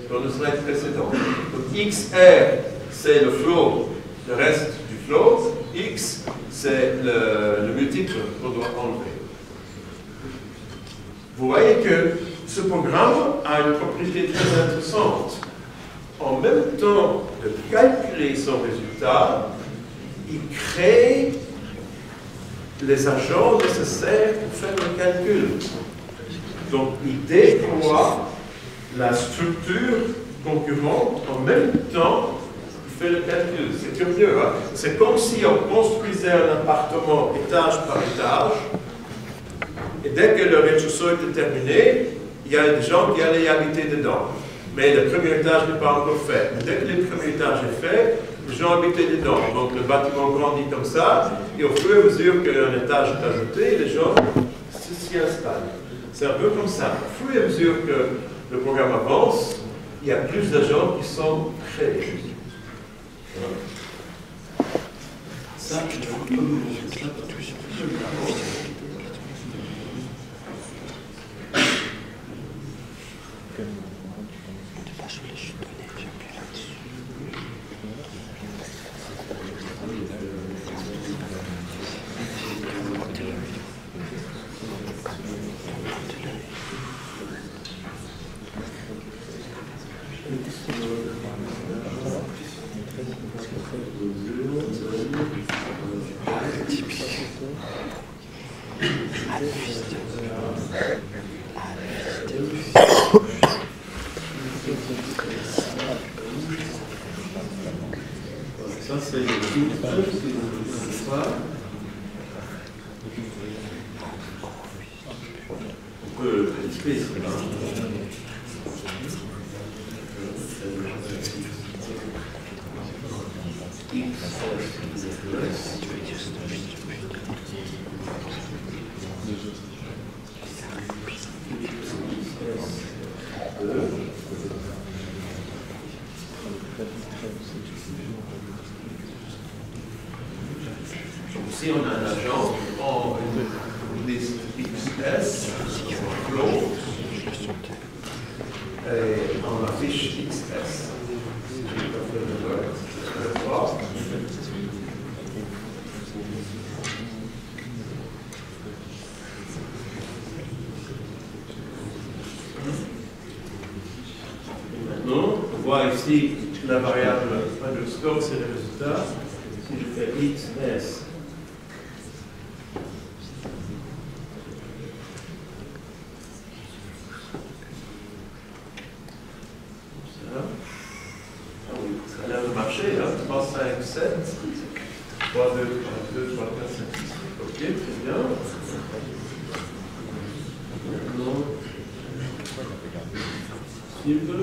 dans le slide précédent. Donc, XR, c'est le flow, le reste du flow. X, c'est le multiple qu'on doit enlever. Vous voyez que ce programme a une propriété très intéressante. En même temps de calculer son résultat, il crée les agents nécessaires pour faire le calcul. Donc, il déploie la structure concurrente en même temps qu'il fait le calcul. C'est curieux, hein? C'est comme si on construisait un appartement étage par étage, et dès que le rez-de-chaussée était terminé, il y a des gens qui allaient y habiter dedans. Mais le premier étage n'est pas encore fait. Mais dès que le premier étage est fait, les gens habitaient dedans. Donc le bâtiment grandit comme ça, et au fur et à mesure qu'un étage est ajouté, les gens s'y installent. C'est un peu comme ça. Au fur et à mesure que le programme avance, il y a plus d'agents qui sont créés. Ça, c'est on peut expliquer ça. Ici, on a un agent qui prend une liste XS, float, et on affiche XS. Maintenant, on voit ici la variable underscore, c'est le résultat. Si je fais XS, ça a l'air de marcher, hein? 3, 5, 7, 3, 2, 3, 2, 3, 4, 5, 6. Ok, très bien. Maintenant, cible.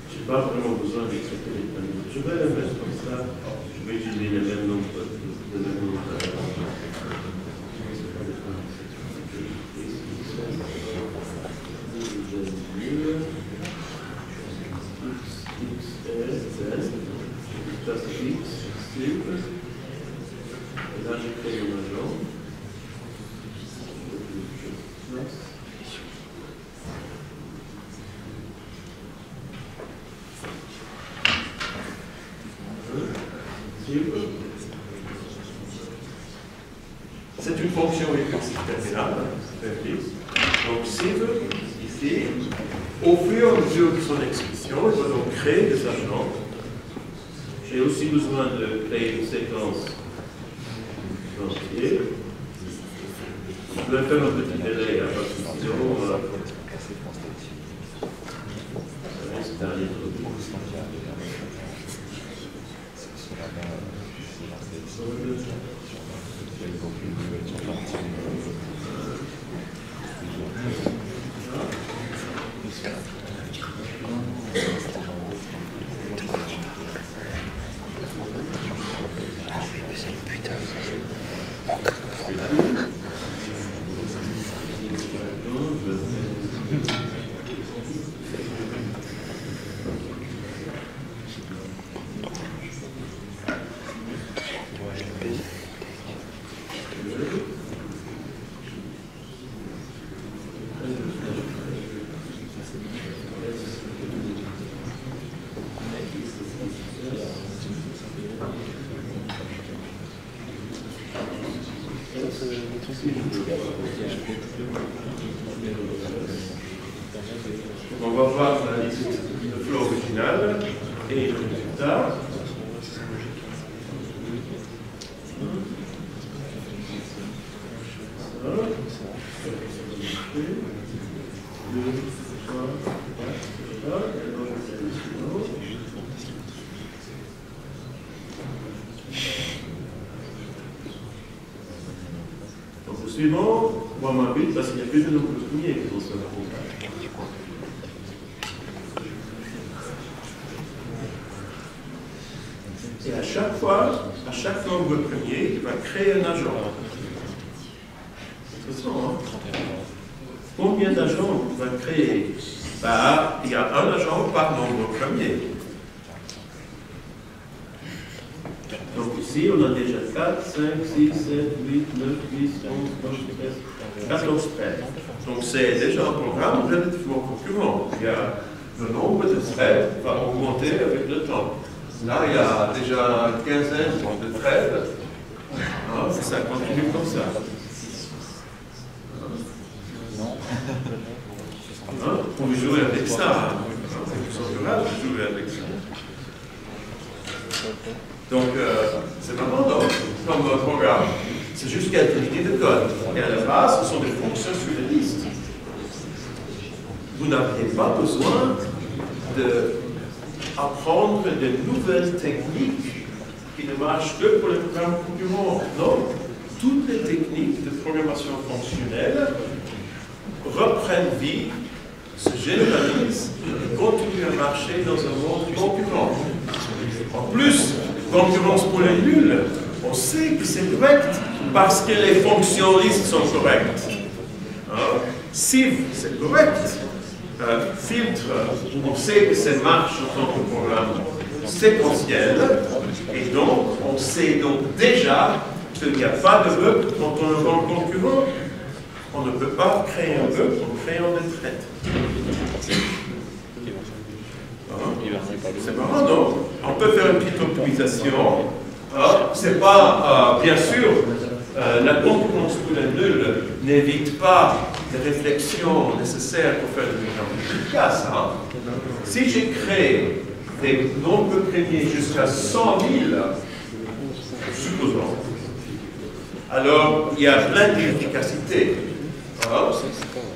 Je n'ai pas vraiment besoin d'expliquer les panneaux. Je vais les mettre comme ça. Je vais utiliser les mêmes nombres. Ça c'est X, cible. Et là j'ai créé mon agent. C'est une fonction récursive terminale, donc cible, ici, au fur et à mesure de son exécution, il va donc créer des agents. J'ai aussi besoin de créer une séquence entière. Je vais faire un petit délai à parce que sinon, ça reste derrière. On va voir la liste de flow original et le résultat. Donc, le suivant, moi m'habite parce qu'il n'y a plus de nombre premiers qui vont se faire. Et à chaque fois, à chaque nombre premier, il va créer un agent. C'est ça, hein? Combien d'agents il va créer? Bah, il y a un agent par nombre premier. Donc ici, on a déjà 4, 5, 6, 7, 8, 9, 10, 11, 12, 13, 14 threads. Donc c'est déjà un programme relativement concurrent. Il y a le nombre de threads va augmenter avec le temps. Là, il y a déjà une quinzaine de threads. Ah, ça continue comme ça. Vous pouvez jouer avec ça. C'est grave de jouer avec ça. Donc, c'est vraiment comme programme. C'est juste quelques lignes de code. Et à la base, ce sont des fonctions sur les listes. Vous n'avez pas besoin d'apprendre de nouvelles techniques qui ne marchent que pour les programmes concurrents. Non, toutes les techniques de programmation fonctionnelle reprennent vie, se généralisent et continuent à marcher dans un monde concurrent. En plus, concurrence pour les nuls, on sait que c'est correct parce que les fonctions listes sont correctes. Hein? Sieve, c'est correct. Filtre, on sait que ça marche en tant que programme séquentiel. Et donc, on sait donc déjà qu'il n'y a pas de bug quand on est dans le concurrent. On ne peut pas créer un bug en créant des traites. C'est marrant, non? On peut faire une petite optimisation. C'est pas, bien sûr, la concurrence pour les nuls n'évite pas les réflexions nécessaires pour faire des programmes efficaces. Hein? Si j'ai créé des nombres premiers jusqu'à 100 000, supposons, alors il y a plein d'efficacité.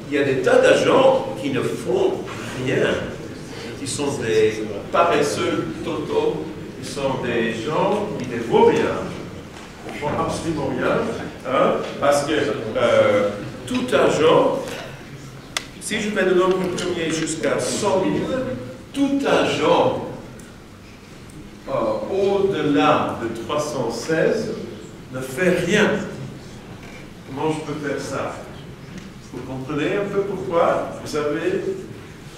Il y a des tas d'agents qui ne font rien, qui sont des paresseux totaux, qui sont des gens qui ne vaut rien, qui ne font absolument rien, hein, parce que tout agent, si je mets le nombre premier jusqu'à 100 000, tout agent au-delà de 316 ne fait rien. Comment je peux faire ça? Vous comprenez un peu pourquoi? Vous savez,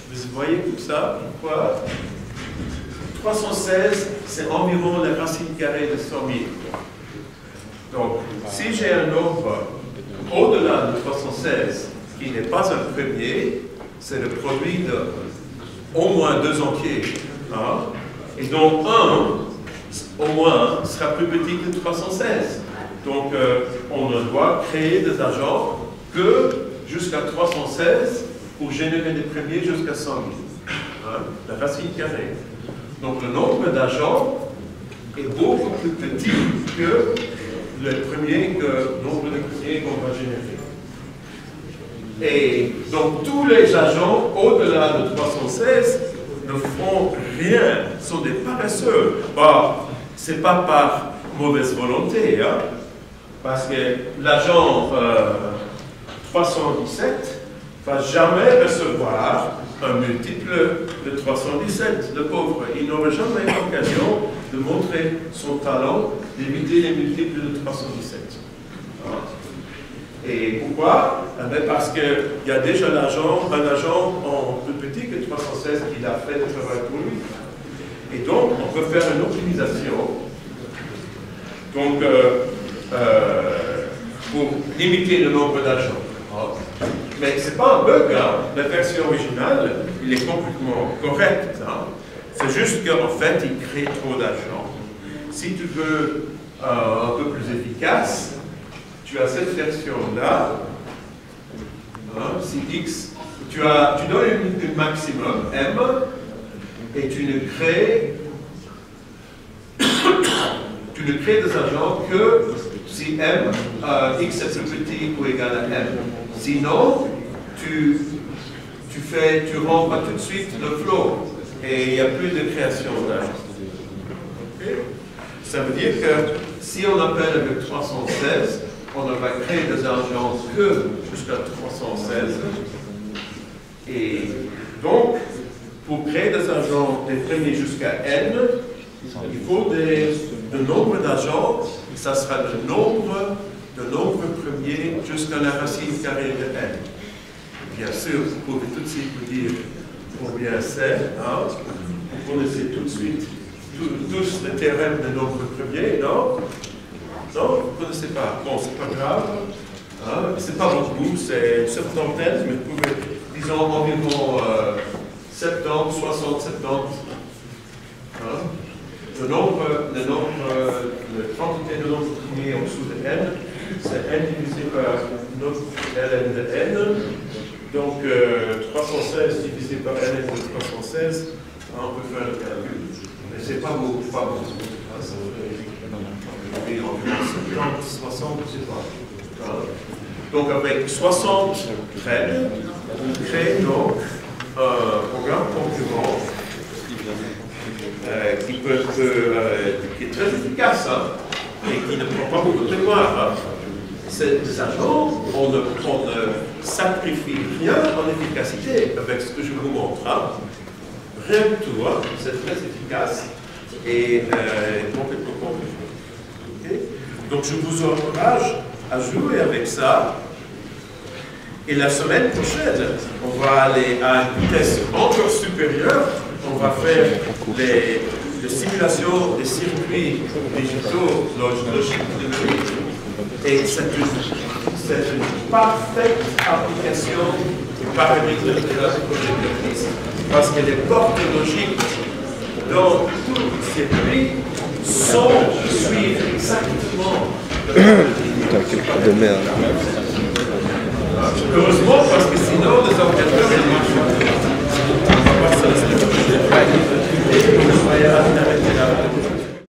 vous voyez tout ça? Pourquoi? 316, c'est environ la racine carrée de 100 000. Donc, si j'ai un nombre au-delà de 316 qui n'est pas un premier, c'est le produit de au moins deux entiers. Hein? Et donc 1, au moins, sera plus petit que 316. Donc, on ne doit créer des agents que jusqu'à 316 pour générer des premiers jusqu'à 100 000. Hein? La racine carrée. Donc, le nombre d'agents est beaucoup plus petit que le nombre de premiers qu'on va générer. Et donc, tous les agents au-delà de 316 ne font rien, sont des paresseux. Bon, ce n'est pas par mauvaise volonté, hein, parce que l'agent 317 ne va jamais recevoir un multiple de 317. Le pauvre, il n'aura jamais l'occasion de montrer son talent d'éviter les multiples de 317. Hein. Et pourquoi? Parce qu'il y a déjà un agent en plus petit que 316 qui a fait le travail pour lui. Et donc, on peut faire une optimisation. Donc, pour limiter le nombre d'agents. Mais ce n'est pas un bug, hein. La version originale, il est complètement correct. Hein. C'est juste qu'en fait, il crée trop d'agents. Si tu veux un peu plus efficace, tu as cette version-là, hein, si X, tu donnes une maximum M, et tu ne crées des agents que si M, X est plus petit ou égal à M. Sinon, tu tu rentres tout de suite le flow et il n'y a plus de création d'agents. Okay? Ça veut dire que si on appelle avec 316, on ne va créer des agents que jusqu'à 316. Et donc, pour créer des agents déterminés jusqu'à n, il faut le nombre d'agents, ça sera le nombre premier jusqu'à la racine carrée de n. Bien sûr, vous pouvez tout de suite vous dire combien c'est. Hein? Vous connaissez tout de suite tous les théorèmes de nombre premier, non? Non, vous ne connaissez pas. Bon, c'est pas grave. Hein? C'est pas beaucoup, c'est une septantaine, mais vous pouvez, disons, environ 70, 60, 70. Hein? La quantité de nombre premier en dessous de n, c'est n divisé par notre ln de n. Donc 316 divisé par ln de 316, hein, on peut faire le calcul. Mais c'est pas beaucoup. Hein, ça fait environ 70, 60, je sais pas. Hein? Donc avec 60 threads, on crée donc un programme concurrent qui est très efficace, hein, et qui ne prend pas beaucoup de mémoire. Hein. Ces agents, on ne sacrifie rien en efficacité avec ce que je vous montre. Hein. Rien du tout, hein. C'est très efficace et complètement concluant. Okay? Donc je vous encourage à jouer avec ça. Et la semaine prochaine, on va aller à une vitesse encore supérieure. On va faire les simulations des circuits digitaux logiques numériques. Et c'est une parfaite application du paramètre de la projectrice. Parce que les portes logiques dans tout le circuit suivent exactement le paramètre. Putain, quel coup de merde. Heureusement,